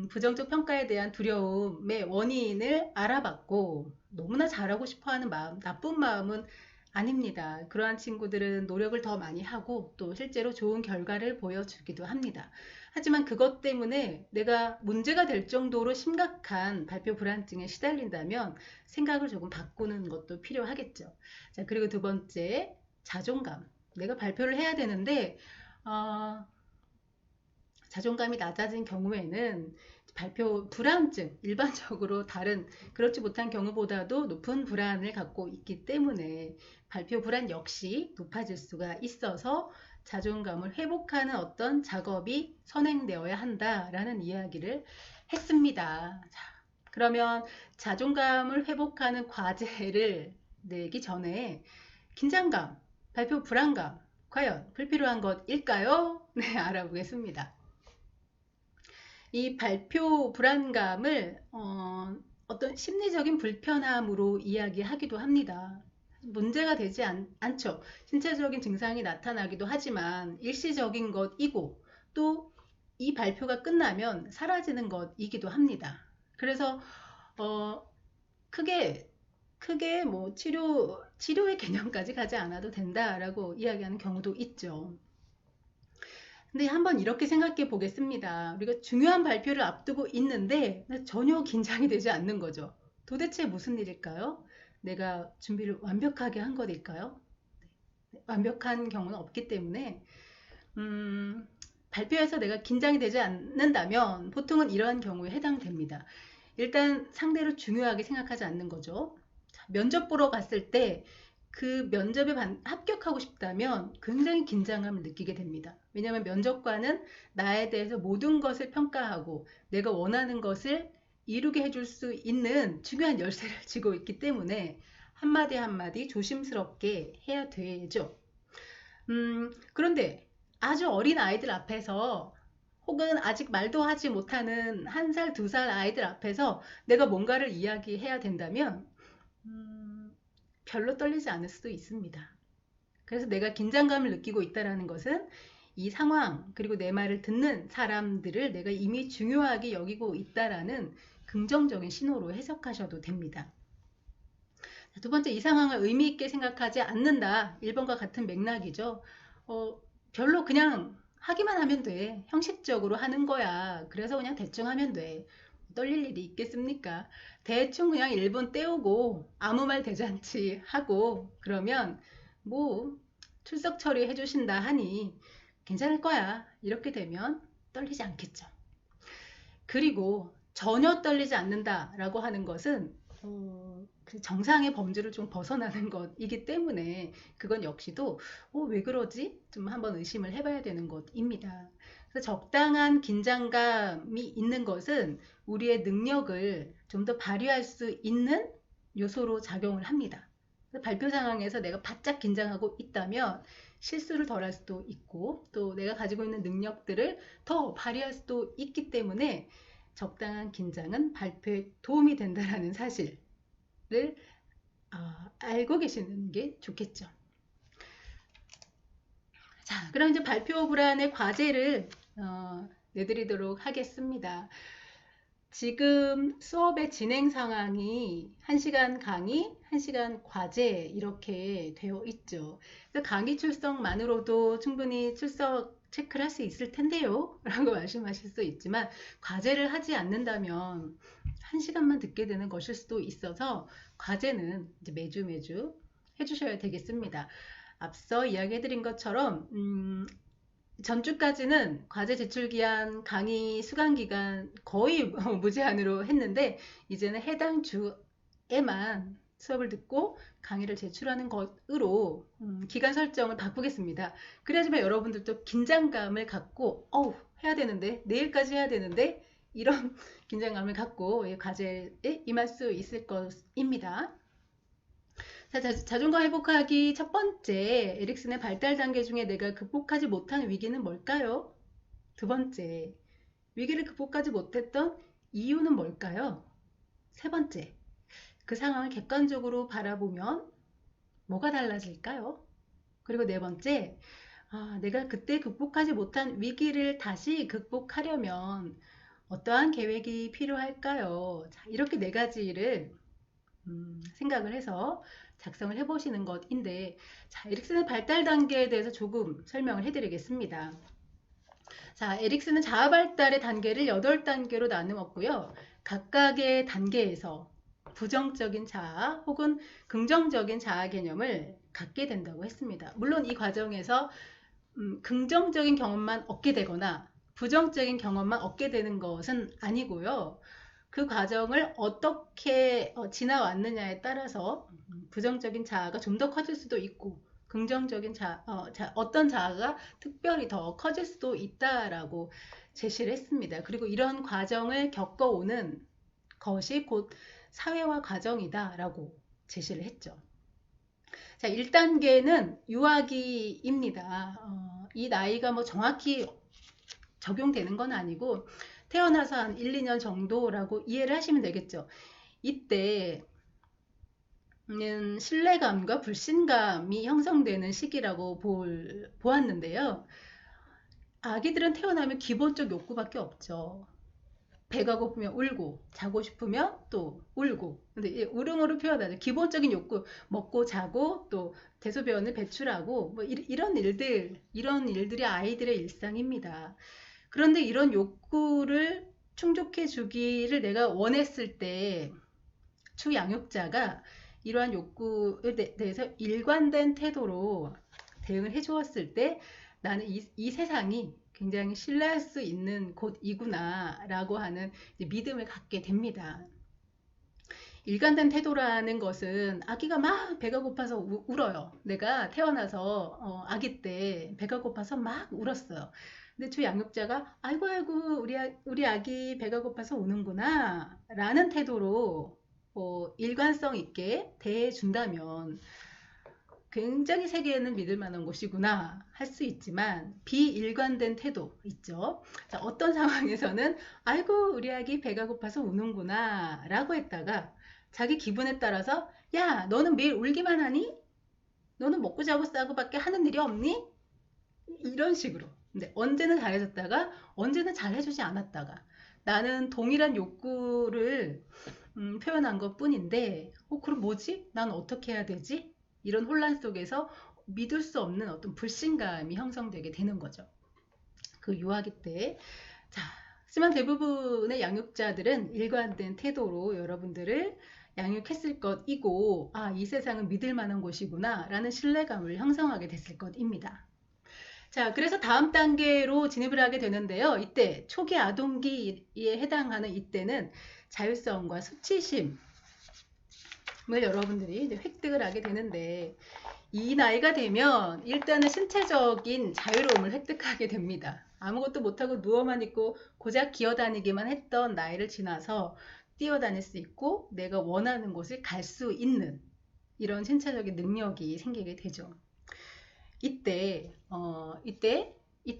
부정적 평가에 대한 두려움의 원인을 알아봤고 너무나 잘하고 싶어하는 마음, 나쁜 마음은 아닙니다. 그러한 친구들은 노력을 더 많이 하고 또 실제로 좋은 결과를 보여주기도 합니다. 하지만 그것 때문에 내가 문제가 될 정도로 심각한 발표 불안증에 시달린다면 생각을 조금 바꾸는 것도 필요하겠죠. 자, 그리고 2번째, 자존감. 내가 발표를 해야 되는데 자존감이 낮아진 경우에는 발표 불안증, 일반적으로 다른 그렇지 못한 경우보다도 높은 불안을 갖고 있기 때문에 발표 불안 역시 높아질 수가 있어서 자존감을 회복하는 어떤 작업이 선행되어야 한다라는 이야기를 했습니다. 자, 그러면 자존감을 회복하는 과제를 내기 전에 긴장감, 발표 불안감, 과연 불필요한 것일까요? 네, 알아보겠습니다. 이 발표 불안감을 어떤 심리적인 불편함으로 이야기하기도 합니다. 문제가 되지 않죠. 신체적인 증상이 나타나기도 하지만 일시적인 것이고 또 이 발표가 끝나면 사라지는 것이기도 합니다. 그래서 크게 뭐 치료의 개념까지 가지 않아도 된다라고 이야기하는 경우도 있죠. 근데 한번 이렇게 생각해 보겠습니다. 우리가 중요한 발표를 앞두고 있는데 전혀 긴장이 되지 않는 거죠. 도대체 무슨 일일까요? 내가 준비를 완벽하게 한 것일까요? 완벽한 경우는 없기 때문에 발표에서 내가 긴장이 되지 않는다면 보통은 이러한 경우에 해당됩니다. 일단 상대를 중요하게 생각하지 않는 거죠. 면접 보러 갔을 때 그 면접에 합격하고 싶다면 굉장히 긴장감을 느끼게 됩니다. 왜냐하면 면접관은 나에 대해서 모든 것을 평가하고 내가 원하는 것을 이루게 해줄 수 있는 중요한 열쇠를 쥐고 있기 때문에 한마디 한마디 조심스럽게 해야 되죠. 그런데 아주 어린 아이들 앞에서 혹은 아직 말도 하지 못하는 1살, 2살 아이들 앞에서 내가 뭔가를 이야기해야 된다면 별로 떨리지 않을 수도 있습니다. 그래서 내가 긴장감을 느끼고 있다는 것은 이 상황 그리고 내 말을 듣는 사람들을 내가 이미 중요하게 여기고 있다는 긍정적인 신호로 해석하셔도 됩니다. 두 번째, 이 상황을 의미 있게 생각하지 않는다. 1번과 같은 맥락이죠. 별로 그냥 하기만 하면 돼. 형식적으로 하는 거야. 그래서 그냥 대충 하면 돼. 떨릴 일이 있겠습니까? 대충 그냥 1분 때우고 아무 말 대잔치 하고 그러면 뭐 출석 처리해 주신다 하니 괜찮을 거야. 이렇게 되면 떨리지 않겠죠. 그리고 전혀 떨리지 않는다라고 하는 것은 그 정상의 범주를 좀 벗어나는 것이기 때문에 그건 역시도 왜 그러지? 좀 한번 의심을 해봐야 되는 것입니다. 그래서 적당한 긴장감이 있는 것은 우리의 능력을 좀 더 발휘할 수 있는 요소로 작용을 합니다. 발표 상황에서 내가 바짝 긴장하고 있다면 실수를 덜 할 수도 있고 또 내가 가지고 있는 능력들을 더 발휘할 수도 있기 때문에 적당한 긴장은 발표에 도움이 된다는 사실을 알고 계시는 게 좋겠죠. 자, 그럼 이제 발표 불안의 과제를 내드리도록 하겠습니다. 지금 수업의 진행 상황이 1시간 강의, 1시간 과제 이렇게 되어 있죠. 그래서 강의 출석만으로도 충분히 출석 체크를 할 수 있을 텐데요 라고 말씀하실 수 있지만 과제를 하지 않는다면 1시간만 듣게 되는 것일 수도 있어서 과제는 이제 매주 해주셔야 되겠습니다. 앞서 이야기해드린 것처럼 전주까지는 과제 제출기한 강의 수강기간 거의 무제한으로 했는데 이제는 해당 주에만 수업을 듣고 강의를 제출하는 것으로 기간 설정을 바꾸겠습니다. 그래야지만 여러분들도 긴장감을 갖고 해야 되는데 내일까지 해야 되는데 이런 긴장감을 갖고 과제에 임할 수 있을 것입니다. 자, 자존감 회복하기 첫 번째, 에릭슨의 발달 단계 중에 내가 극복하지 못한 위기는 뭘까요? 두 번째, 위기를 극복하지 못했던 이유는 뭘까요? 세 번째, 그 상황을 객관적으로 바라보면 뭐가 달라질까요? 그리고 네 번째, 내가 그때 극복하지 못한 위기를 다시 극복하려면 어떠한 계획이 필요할까요? 자, 이렇게 네 가지를 생각을 해서 작성을 해보시는 것인데, 자, 에릭슨의 발달 단계에 대해서 조금 설명을 해드리겠습니다. 자, 에릭슨은 자아 발달의 단계를 8단계로 나누었고요. 각각의 단계에서 부정적인 자아 혹은 긍정적인 자아 개념을 갖게 된다고 했습니다. 물론 이 과정에서 긍정적인 경험만 얻게 되거나 부정적인 경험만 얻게 되는 것은 아니고요. 그 과정을 어떻게 지나왔느냐에 따라서 부정적인 자아가 좀 더 커질 수도 있고 긍정적인 어떤 자아가 특별히 더 커질 수도 있다라고 제시를 했습니다. 그리고 이런 과정을 겪어오는 것이 곧 사회화 과정이다라고 제시를 했죠. 자, 1단계는 유아기입니다. 이 나이가 뭐 정확히 적용되는 건 아니고 태어나서 한 1, 2년 정도라고 이해를 하시면 되겠죠. 이때는 신뢰감과 불신감이 형성되는 시기라고 보았는데요. 아기들은 태어나면 기본적 욕구밖에 없죠. 배가 고프면 울고 자고 싶으면 또 울고 근데 울음으로 표현하죠. 기본적인 욕구 먹고 자고 또 대소변을 배출하고 뭐 이런 일들이 아이들의 일상입니다. 그런데 이런 욕구를 충족해 주기를 내가 원했을 때 추양육자가 이러한 욕구에 대해서 일관된 태도로 대응을 해 주었을 때 나는 이 세상이 굉장히 신뢰할 수 있는 곳이구나 라고 하는 믿음을 갖게 됩니다. 일관된 태도라는 것은 아기가 막 배가 고파서 울어요. 내가 태어나서 아기 때 배가 고파서 막 울었어요. 근데 주 양육자가 아이고 아이고 우리 아기 배가 고파서 우는구나 라는 태도로 일관성 있게 대해준다면 굉장히 세계에는 믿을 만한 곳이구나 할 수 있지만 비일관된 태도 있죠. 자, 어떤 상황에서는 아이고 우리 아기 배가 고파서 우는구나 라고 했다가 자기 기분에 따라서 야 너는 매일 울기만 하니? 너는 먹고 자고 싸고 밖에 하는 일이 없니? 이런 식으로. 근데 언제는 잘해줬다가 언제는 잘해주지 않았다가 나는 동일한 욕구를 표현한 것 뿐인데 그럼 뭐지? 난 어떻게 해야 되지? 이런 혼란 속에서 믿을 수 없는 어떤 불신감이 형성되게 되는 거죠. 그 유아기 때. 자, 하지만 대부분의 양육자들은 일관된 태도로 여러분들을 양육했을 것이고 이 세상은 믿을 만한 곳이구나 라는 신뢰감을 형성하게 됐을 것입니다. 자, 그래서 다음 단계로 진입을 하게 되는데요. 이때 초기 아동기에 해당하는 이때는 자율성과 수치심을 여러분들이 이제 획득을 하게 되는데 이 나이가 되면 일단은 신체적인 자유로움을 획득하게 됩니다. 아무것도 못하고 누워만 있고 고작 기어다니기만 했던 나이를 지나서 뛰어다닐 수 있고 내가 원하는 곳을 갈 수 있는 이런 신체적인 능력이 생기게 되죠. 이때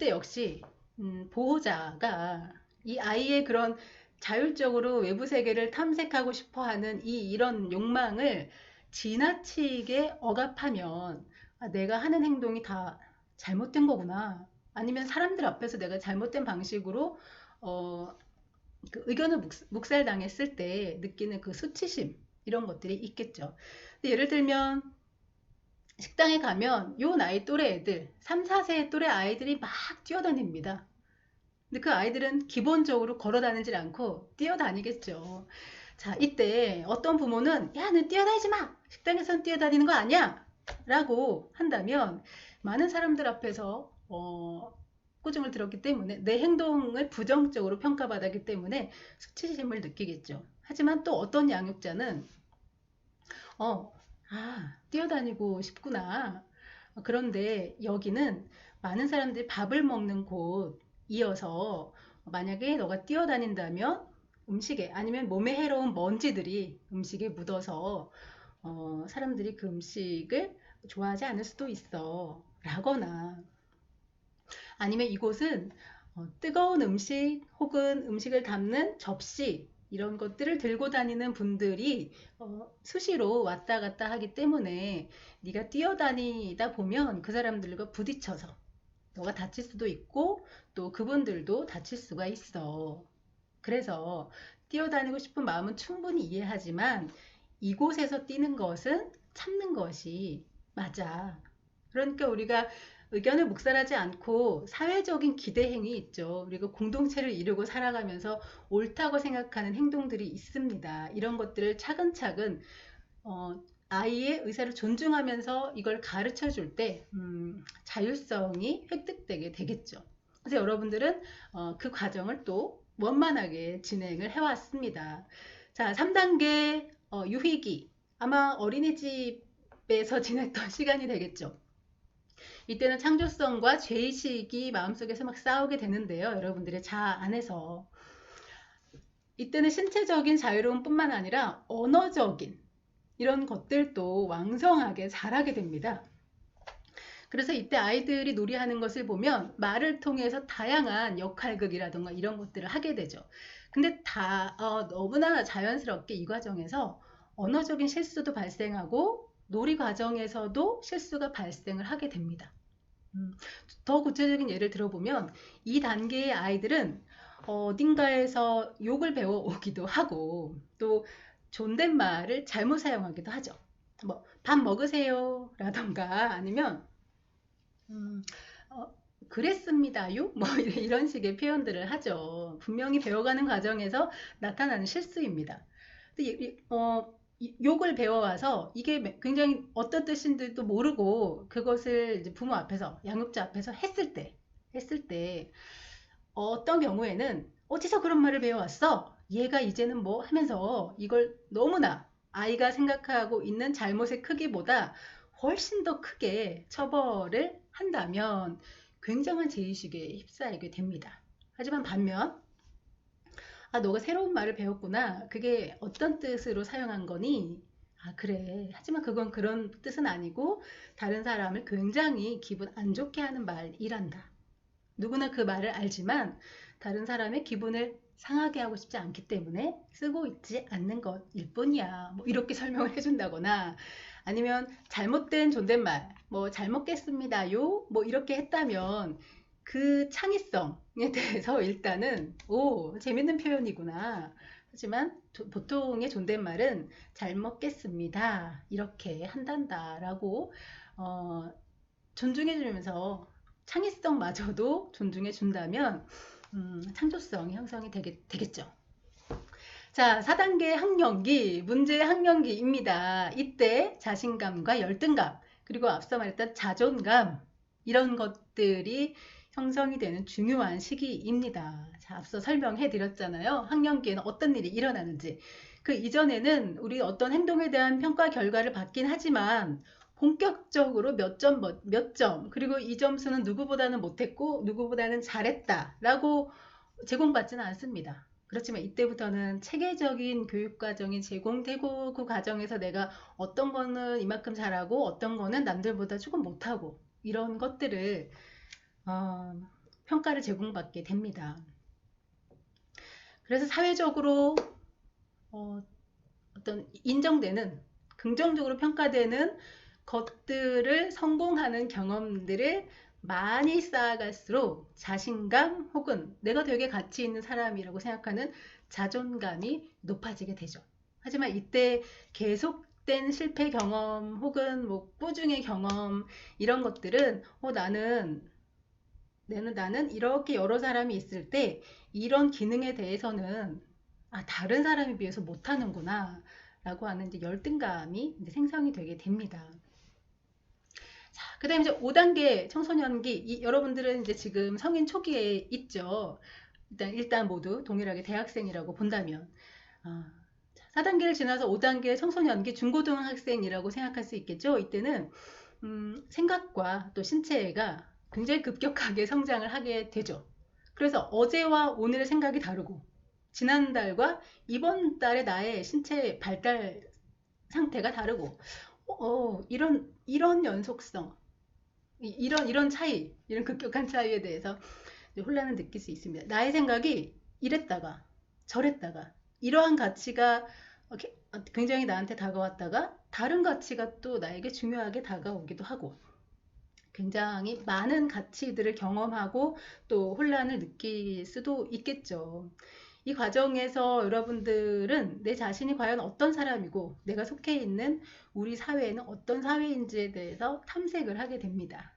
역시 보호자가 이 아이의 그런 자율적으로 외부 세계를 탐색하고 싶어하는 이런 욕망을 지나치게 억압하면 내가 하는 행동이 다 잘못된 거구나. 아니면 사람들 앞에서 내가 잘못된 방식으로 그 의견을 묵살당했을 때 느끼는 그 수치심 이런 것들이 있겠죠. 예를 들면 식당에 가면 요 나이 또래 애들 3, 4세 또래 아이들이 막 뛰어다닙니다. 근데 그 아이들은 기본적으로 걸어 다니질 않고 뛰어다니겠죠. 자, 이때 어떤 부모는 야, 너 뛰어다니지 마! 식당에선 뛰어다니는 거 아니야! 라고 한다면 많은 사람들 앞에서 꾸중을 들었기 때문에 내 행동을 부정적으로 평가받았기 때문에 수치심을 느끼겠죠. 하지만 또 어떤 양육자는 뛰어다니고 싶구나. 그런데 여기는 많은 사람들이 밥을 먹는 곳이어서 만약에 너가 뛰어다닌다면 음식에 아니면 몸에 해로운 먼지들이 음식에 묻어서 사람들이 그 음식을 좋아하지 않을 수도 있어 라거나 아니면 이곳은 뜨거운 음식 혹은 음식을 담는 접시 이런 것들을 들고 다니는 분들이 수시로 왔다 갔다 하기 때문에 네가 뛰어다니다 보면 그 사람들과 부딪혀서 너가 다칠 수도 있고 또 그분들도 다칠 수가 있어. 그래서 뛰어다니고 싶은 마음은 충분히 이해하지만 이곳에서 뛰는 것은 참는 것이 맞아. 그러니까 우리가 의견을 묵살하지 않고 사회적인 기대행위 있죠. 우리가 공동체를 이루고 살아가면서 옳다고 생각하는 행동들이 있습니다. 이런 것들을 차근차근 아이의 의사를 존중하면서 이걸 가르쳐 줄 때 자율성이 획득되게 되겠죠. 그래서 여러분들은 그 과정을 또 원만하게 진행을 해왔습니다. 자, 3단계 유희기 아마 어린이집에서 지냈던 시간이 되겠죠. 이때는 창조성과 죄의식이 마음속에서 막 싸우게 되는데요. 여러분들의 자아 안에서. 이때는 신체적인 자유로움 뿐만 아니라 언어적인 이런 것들도 왕성하게 자라게 됩니다. 그래서 이때 아이들이 놀이하는 것을 보면 말을 통해서 다양한 역할극이라든가 이런 것들을 하게 되죠. 근데 너무나 자연스럽게 이 과정에서 언어적인 실수도 발생하고 놀이 과정에서도 실수가 발생을 하게 됩니다. 더 구체적인 예를 들어보면 이 단계의 아이들은 어딘가에서 욕을 배워오기도 하고 또 존댓말을 잘못 사용하기도 하죠. 뭐 밥 먹으세요 라던가 아니면 그랬습니다요? 뭐 이런 식의 표현들을 하죠. 분명히 배워가는 과정에서 나타나는 실수입니다. 근데 욕을 배워와서 이게 굉장히 어떤 뜻인지도 모르고 그것을 이제 부모 앞에서, 양육자 앞에서 했을 때 어떤 경우에는 어디서 그런 말을 배워왔어? 얘가 이제는 뭐 하면서 이걸 너무나 아이가 생각하고 있는 잘못의 크기보다 훨씬 더 크게 처벌을 한다면 굉장한 죄의식에 휩싸이게 됩니다. 하지만 반면, 아, 너가 새로운 말을 배웠구나. 그게 어떤 뜻으로 사용한 거니? 아, 그래. 하지만 그건 그런 뜻은 아니고 다른 사람을 굉장히 기분 안 좋게 하는 말이란다. 누구나 그 말을 알지만 다른 사람의 기분을 상하게 하고 싶지 않기 때문에 쓰고 있지 않는 것일 뿐이야. 뭐 이렇게 설명을 해준다거나 아니면 잘못된 존댓말, 뭐 잘 먹겠습니다요, 뭐 이렇게 했다면 그 창의성에 대해서 일단은 오, 재밌는 표현이구나. 하지만 보통의 존댓말은 잘 먹겠습니다. 이렇게 한단다라고 존중해주면서 창의성마저도 존중해 준다면 창조성이 형성이 되겠죠. 자, 4단계 학령기, 문제 학령기입니다. 이때 자신감과 열등감, 그리고 앞서 말했던 자존감, 이런 것들이 형성이 되는 중요한 시기입니다. 자, 앞서 설명해 드렸잖아요. 학령기에는 어떤 일이 일어나는지. 그 이전에는 우리 어떤 행동에 대한 평가 결과를 받긴 하지만 본격적으로 몇 점, 그리고 이 점수는 누구보다는 못했고 누구보다는 잘했다 라고 제공받지는 않습니다. 그렇지만 이때부터는 체계적인 교육과정이 제공되고 그 과정에서 내가 어떤 거는 이만큼 잘하고 어떤 거는 남들보다 조금 못하고 이런 것들을 평가를 제공받게 됩니다. 그래서 사회적으로 어떤 인정되는, 긍정적으로 평가되는 것들을 성공하는 경험들을 많이 쌓아갈수록 자신감 혹은 내가 되게 가치 있는 사람이라고 생각하는 자존감이 높아지게 되죠. 하지만 이때 계속된 실패 경험 혹은 뭐 꾸중의 경험 이런 것들은 나는 이렇게 여러 사람이 있을 때 이런 기능에 대해서는 다른 사람에 비해서 못하는구나 라고 하는 이제 열등감이 이제 생성이 되게 됩니다. 자, 그 다음에 이제 5단계 청소년기, 여러분들은 이제 지금 성인 초기에 있죠. 일단 모두 동일하게 대학생이라고 본다면. 4단계를 지나서 5단계 청소년기 중고등학생이라고 생각할 수 있겠죠. 이때는 생각과 또 신체가 굉장히 급격하게 성장을 하게 되죠. 그래서 어제와 오늘의 생각이 다르고 지난달과 이번 달의 나의 신체 발달 상태가 다르고 이런 연속성, 이런 차이, 이런 급격한 차이에 대해서 혼란을 느낄 수 있습니다. 나의 생각이 이랬다가 저랬다가 이러한 가치가 굉장히 나한테 다가왔다가 다른 가치가 또 나에게 중요하게 다가오기도 하고 굉장히 많은 가치들을 경험하고 또 혼란을 느낄 수도 있겠죠. 이 과정에서 여러분들은 내 자신이 과연 어떤 사람이고 내가 속해 있는 우리 사회는 어떤 사회인지에 대해서 탐색을 하게 됩니다.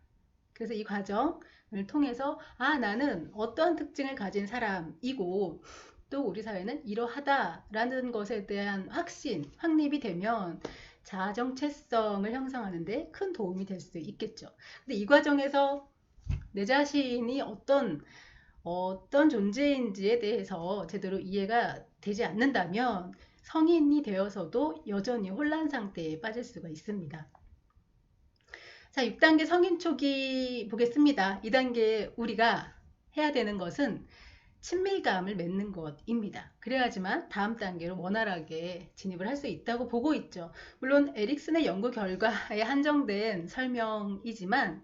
그래서 이 과정을 통해서 나는 어떠한 특징을 가진 사람이고 또 우리 사회는 이러하다라는 것에 대한 확립이 되면 자아 정체성을 형성하는 데 큰 도움이 될 수 있겠죠. 근데 이 과정에서 내 자신이 어떤 존재인지에 대해서 제대로 이해가 되지 않는다면 성인이 되어서도 여전히 혼란 상태에 빠질 수가 있습니다. 자, 6단계 성인 초기 보겠습니다. 2단계 우리가 해야 되는 것은 친밀감을 맺는 것입니다. 그래야지만 다음 단계로 원활하게 진입을 할 수 있다고 보고 있죠. 물론 에릭슨의 연구 결과에 한정된 설명이지만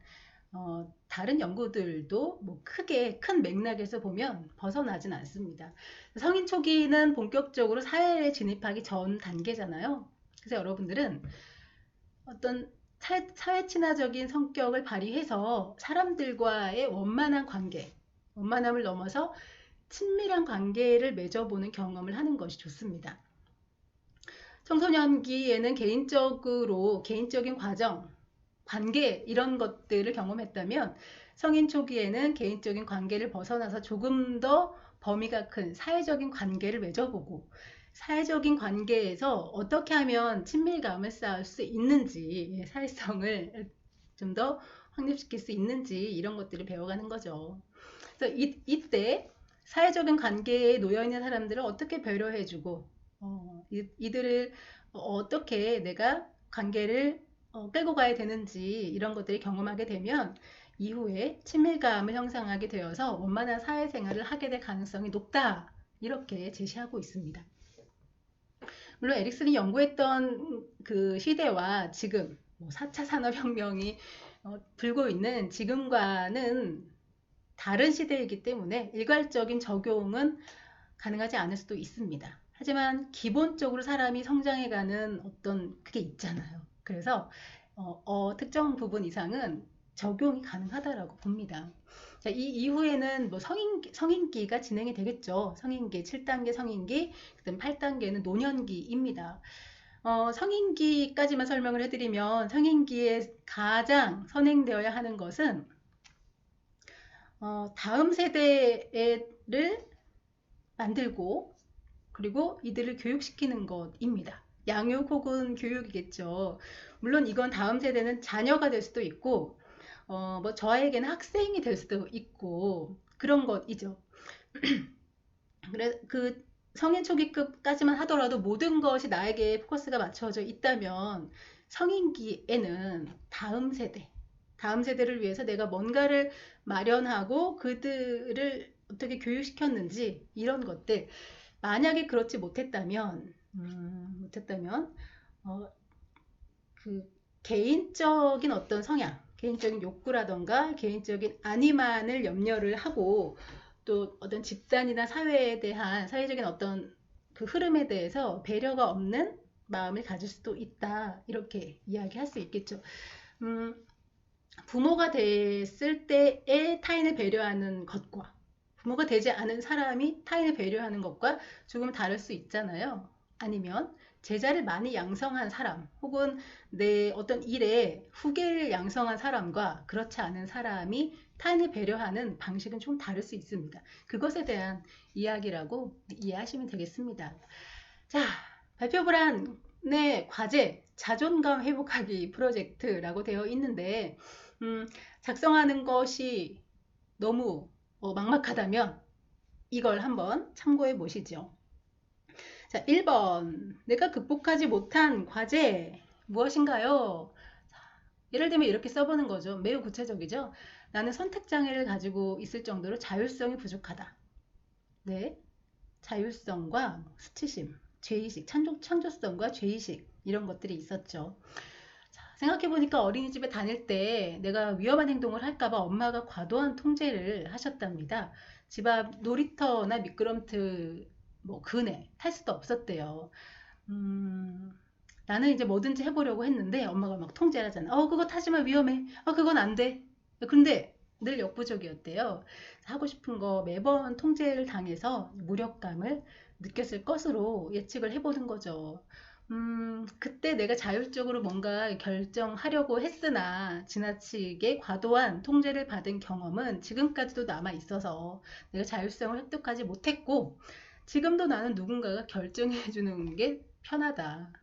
다른 연구들도 뭐 크게 큰 맥락에서 보면 벗어나진 않습니다. 성인 초기는 본격적으로 사회에 진입하기 전 단계잖아요. 그래서 여러분들은 어떤 사회 친화적인 성격을 발휘해서 사람들과의 원만함을 넘어서 친밀한 관계를 맺어보는 경험을 하는 것이 좋습니다. 청소년기에는 개인적인 과정, 관계 이런 것들을 경험했다면 성인 초기에는 개인적인 관계를 벗어나서 조금 더 범위가 큰 사회적인 관계를 맺어보고 사회적인 관계에서 어떻게 하면 친밀감을 쌓을 수 있는지, 사회성을 좀 더 확립시킬 수 있는지 이런 것들을 배워가는 거죠. 그래서 이때 사회적인 관계에 놓여 있는 사람들을 어떻게 배려해주고 이들을 어떻게 내가 관계를 끌고 가야 되는지 이런 것들을 경험하게 되면 이후에 친밀감을 형성하게 되어서 원만한 사회생활을 하게 될 가능성이 높다. 이렇게 제시하고 있습니다. 물론 에릭슨이 연구했던 그 시대와 지금 4차 산업혁명이 불고 있는 지금과는 다른 시대이기 때문에 일괄적인 적용은 가능하지 않을 수도 있습니다. 하지만 기본적으로 사람이 성장해가는 어떤 그게 있잖아요. 그래서 특정 부분 이상은 적용이 가능하다라고 봅니다. 자, 이 이후에는 뭐 성인기가 진행이 되겠죠. 성인기, 7단계 성인기, 그다음 8단계는 노년기입니다. 성인기까지만 설명을 해드리면 성인기에 가장 선행되어야 하는 것은 다음 세대를 만들고 그리고 이들을 교육시키는 것입니다. 양육 혹은 교육이겠죠. 물론 이건 다음 세대는 자녀가 될 수도 있고 뭐 저에게는 학생이 될 수도 있고 그런 것이죠. 그래 그 성인 초기급까지만 하더라도 모든 것이 나에게 포커스가 맞춰져 있다면 성인기에는 다음 세대를 위해서 내가 뭔가를 마련하고 그들을 어떻게 교육시켰는지 이런 것들 만약에 그렇지 못했다면 그 개인적인 어떤 성향, 개인적인 욕구라던가 개인적인 안위만을 염려를 하고 또 어떤 집단이나 사회에 대한 사회적인 어떤 그 흐름에 대해서 배려가 없는 마음을 가질 수도 있다. 이렇게 이야기할 수 있겠죠. 부모가 됐을 때의 타인을 배려하는 것과 부모가 되지 않은 사람이 타인을 배려하는 것과 조금 다를 수 있잖아요. 아니면 제자를 많이 양성한 사람 혹은 내 어떤 일에 후계를 양성한 사람과 그렇지 않은 사람이 타인을 배려하는 방식은 좀 다를 수 있습니다. 그것에 대한 이야기라고 이해하시면 되겠습니다. 자, 발표불안의 과제 자존감 회복하기 프로젝트라고 되어 있는데 작성하는 것이 너무 막막하다면 이걸 한번 참고해 보시죠. 자, 1번. 내가 극복하지 못한 과제 무엇인가요? 예를 들면 이렇게 써보는 거죠. 매우 구체적이죠. 나는 선택장애를 가지고 있을 정도로 자율성이 부족하다. 네. 자율성과 수치심, 죄의식, 창조성과 죄의식 이런 것들이 있었죠. 생각해보니까 어린이집에 다닐 때 내가 위험한 행동을 할까봐 엄마가 과도한 통제를 하셨답니다. 집 앞 놀이터나 미끄럼틀, 뭐 그네 탈 수도 없었대요. 나는 이제 뭐든지 해보려고 했는데 엄마가 막 통제를 하잖아. 그거 타지마 위험해. 그건 안 돼. 근데 늘 역부족이었대요. 하고 싶은 거 매번 통제를 당해서 무력감을 느꼈을 것으로 예측을 해보는 거죠. 그때 내가 자율적으로 뭔가 결정하려고 했으나 지나치게 과도한 통제를 받은 경험은 지금까지도 남아 있어서 내가 자율성을 획득하지 못했고 지금도 나는 누군가가 결정해 주는 게 편하다.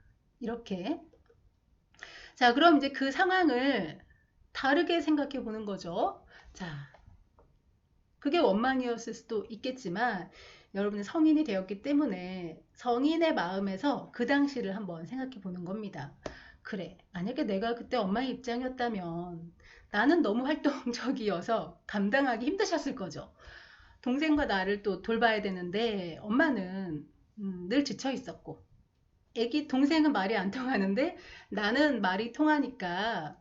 이렇게. 자, 그럼 이제 그 상황을 다르게 생각해 보는 거죠. 자, 그게 원망이었을 수도 있겠지만 여러분은 성인이 되었기 때문에 성인의 마음에서 그 당시를 한번 생각해 보는 겁니다. 그래, 만약에 내가 그때 엄마의 입장이었다면 나는 너무 활동적이어서 감당하기 힘드셨을 거죠. 동생과 나를 또 돌봐야 되는데 엄마는 늘 지쳐 있었고 애기 동생은 말이 안 통하는데 나는 말이 통하니까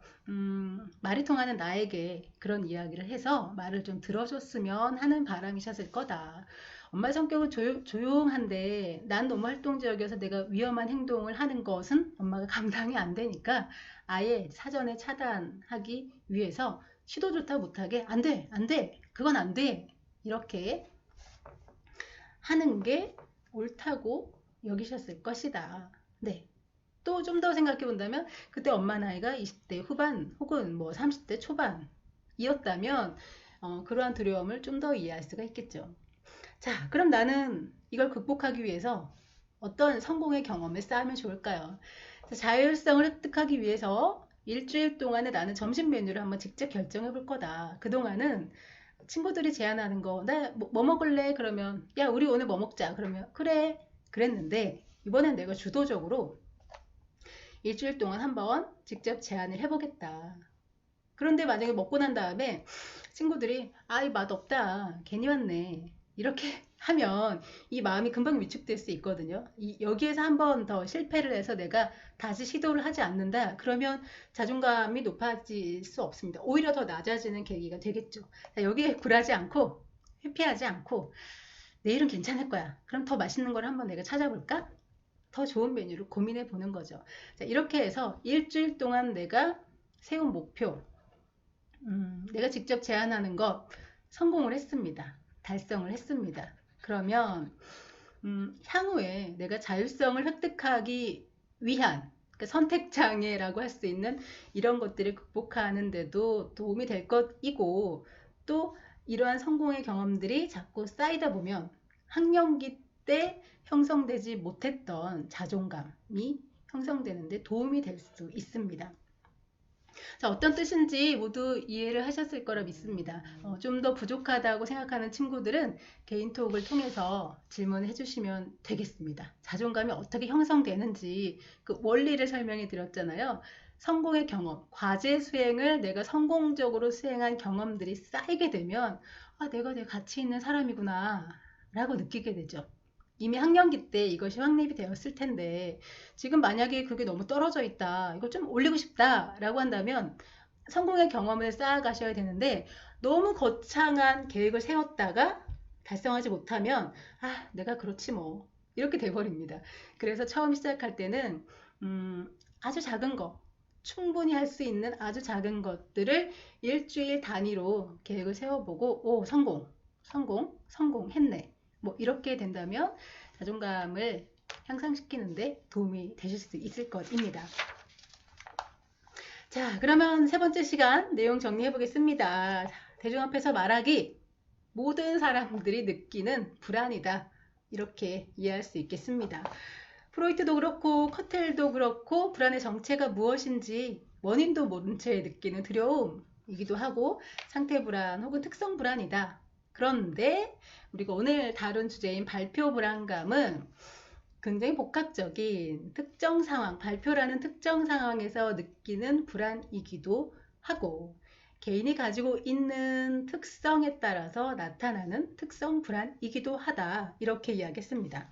말이 통하는 나에게 그런 이야기를 해서 말을 좀 들어줬으면 하는 바람이셨을 거다. 엄마 성격은 조용한데 난 너무 활동적이어서 내가 위험한 행동을 하는 것은 엄마가 감당이 안 되니까 아예 사전에 차단하기 위해서 시도조차 못하게 안 돼, 안 돼, 그건 안 돼. 이렇게 하는 게 옳다고 여기셨을 것이다. 네. 또 좀 더 생각해 본다면 그때 엄마 나이가 20대 후반 혹은 뭐 30대 초반이었다면 그러한 두려움을 좀 더 이해할 수가 있겠죠. 자, 그럼 나는 이걸 극복하기 위해서 어떤 성공의 경험을 쌓으면 좋을까요? 자율성을 획득하기 위해서 일주일 동안에 나는 점심 메뉴를 한번 직접 결정해 볼 거다. 그동안은 친구들이 제안하는 거, 나 뭐 먹을래? 그러면, 야, 우리 오늘 뭐 먹자. 그러면, 그래. 그랬는데, 이번엔 내가 주도적으로 일주일 동안 한번 직접 제안을 해보겠다. 그런데 만약에 먹고 난 다음에 친구들이, 아, 이 맛 없다. 괜히 왔네. 이렇게 하면 이 마음이 금방 위축될 수 있거든요. 여기에서 한 번 더 실패를 해서 내가 다시 시도를 하지 않는다. 그러면 자존감이 높아질 수 없습니다. 오히려 더 낮아지는 계기가 되겠죠. 자, 여기에 굴하지 않고 회피하지 않고 내일은 괜찮을 거야. 그럼 더 맛있는 걸 한번 내가 찾아볼까? 더 좋은 메뉴를 고민해 보는 거죠. 자, 이렇게 해서 일주일 동안 내가 세운 목표, 내가 직접 제안하는 것 성공을 했습니다. 달성을 했습니다. 그러면 향후에 내가 자율성을 획득하기 위한 그러니까 선택장애라고 할 수 있는 이런 것들을 극복하는 데도 도움이 될 것이고 또 이러한 성공의 경험들이 자꾸 쌓이다 보면 학령기 때 형성되지 못했던 자존감이 형성되는데 도움이 될 수 있습니다. 자, 어떤 뜻인지 모두 이해를 하셨을 거라 믿습니다. 좀 더 부족하다고 생각하는 친구들은 개인톡을 통해서 질문해 주시면 되겠습니다. 자존감이 어떻게 형성되는지 그 원리를 설명해 드렸잖아요. 성공의 경험, 과제 수행을 내가 성공적으로 수행한 경험들이 쌓이게 되면 아, 내가 내 가치 있는 사람이구나 라고 느끼게 되죠. 이미 학령기 때 이것이 확립이 되었을 텐데 지금 만약에 그게 너무 떨어져 있다 이거 좀 올리고 싶다 라고 한다면 성공의 경험을 쌓아가셔야 되는데 너무 거창한 계획을 세웠다가 달성하지 못하면 아 내가 그렇지 뭐 이렇게 돼버립니다. 그래서 처음 시작할 때는 아주 작은 거 충분히 할 수 있는 아주 작은 것들을 일주일 단위로 계획을 세워보고 오 성공했네 뭐 이렇게 된다면 자존감을 향상시키는데 도움이 되실 수 있을 것입니다. 자, 그러면 세 번째 시간 내용 정리해 보겠습니다. 대중 앞에서 말하기 모든 사람들이 느끼는 불안이다. 이렇게 이해할 수 있겠습니다. 프로이트도 그렇고 커텔도 그렇고 불안의 정체가 무엇인지 원인도 모른 채 느끼는 두려움이기도 하고 상태 불안 혹은 특성 불안이다. 그런데 우리가 오늘 다룬 주제인 발표 불안감은 굉장히 복합적인 특정 상황, 발표라는 특정 상황에서 느끼는 불안이기도 하고 개인이 가지고 있는 특성에 따라서 나타나는 특성 불안이기도 하다. 이렇게 이야기했습니다.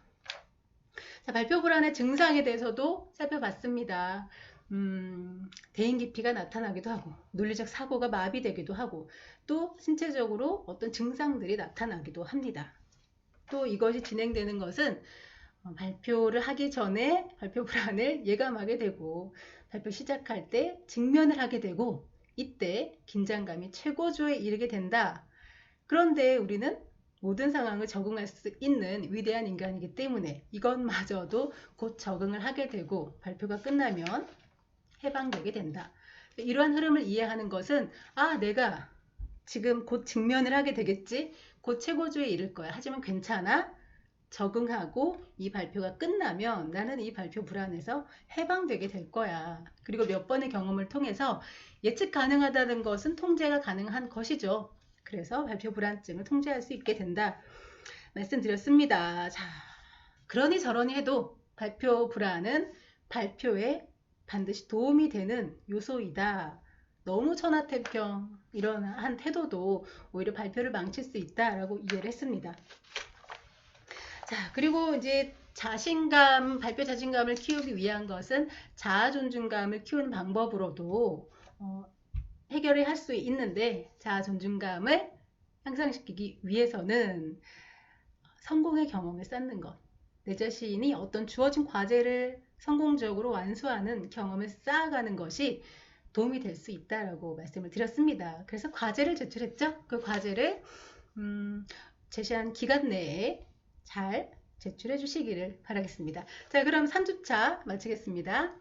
자, 발표 불안의 증상에 대해서도 살펴봤습니다. 대인 기피가 나타나기도 하고 논리적 사고가 마비되기도 하고 또 신체적으로 어떤 증상들이 나타나기도 합니다. 또 이것이 진행되는 것은 발표를 하기 전에 발표 불안을 예감하게 되고 발표 시작할 때 직면을 하게 되고 이때 긴장감이 최고조에 이르게 된다. 그런데 우리는 모든 상황을 적응할 수 있는 위대한 인간이기 때문에 이것마저도 곧 적응을 하게 되고 발표가 끝나면 해방되게 된다. 이러한 흐름을 이해하는 것은 아 내가 지금 곧 직면을 하게 되겠지 곧 최고조에 이를 거야 하지만 괜찮아 적응하고 이 발표가 끝나면 나는 이 발표 불안에서 해방되게 될 거야. 그리고 몇 번의 경험을 통해서 예측 가능하다는 것은 통제가 가능한 것이죠. 그래서 발표 불안증을 통제할 수 있게 된다. 말씀드렸습니다. 자, 그러니 저러니 해도 발표 불안은 발표에 반드시 도움이 되는 요소이다. 너무 천하태평 이러한 태도도 오히려 발표를 망칠 수 있다라고 이해를 했습니다. 자, 그리고 이제 자신감, 발표 자신감을 키우기 위한 것은 자아 존중감을 키우는 방법으로도 해결을 할 수 있는데 자아 존중감을 향상시키기 위해서는 성공의 경험을 쌓는 것, 내 자신이 어떤 주어진 과제를 성공적으로 완수하는 경험을 쌓아가는 것이 도움이 될 수 있다라고 말씀을 드렸습니다. 그래서 과제를 제출했죠. 그 과제를 제시한 기간 내에 잘 제출해 주시기를 바라겠습니다. 자, 그럼 3주차 마치겠습니다.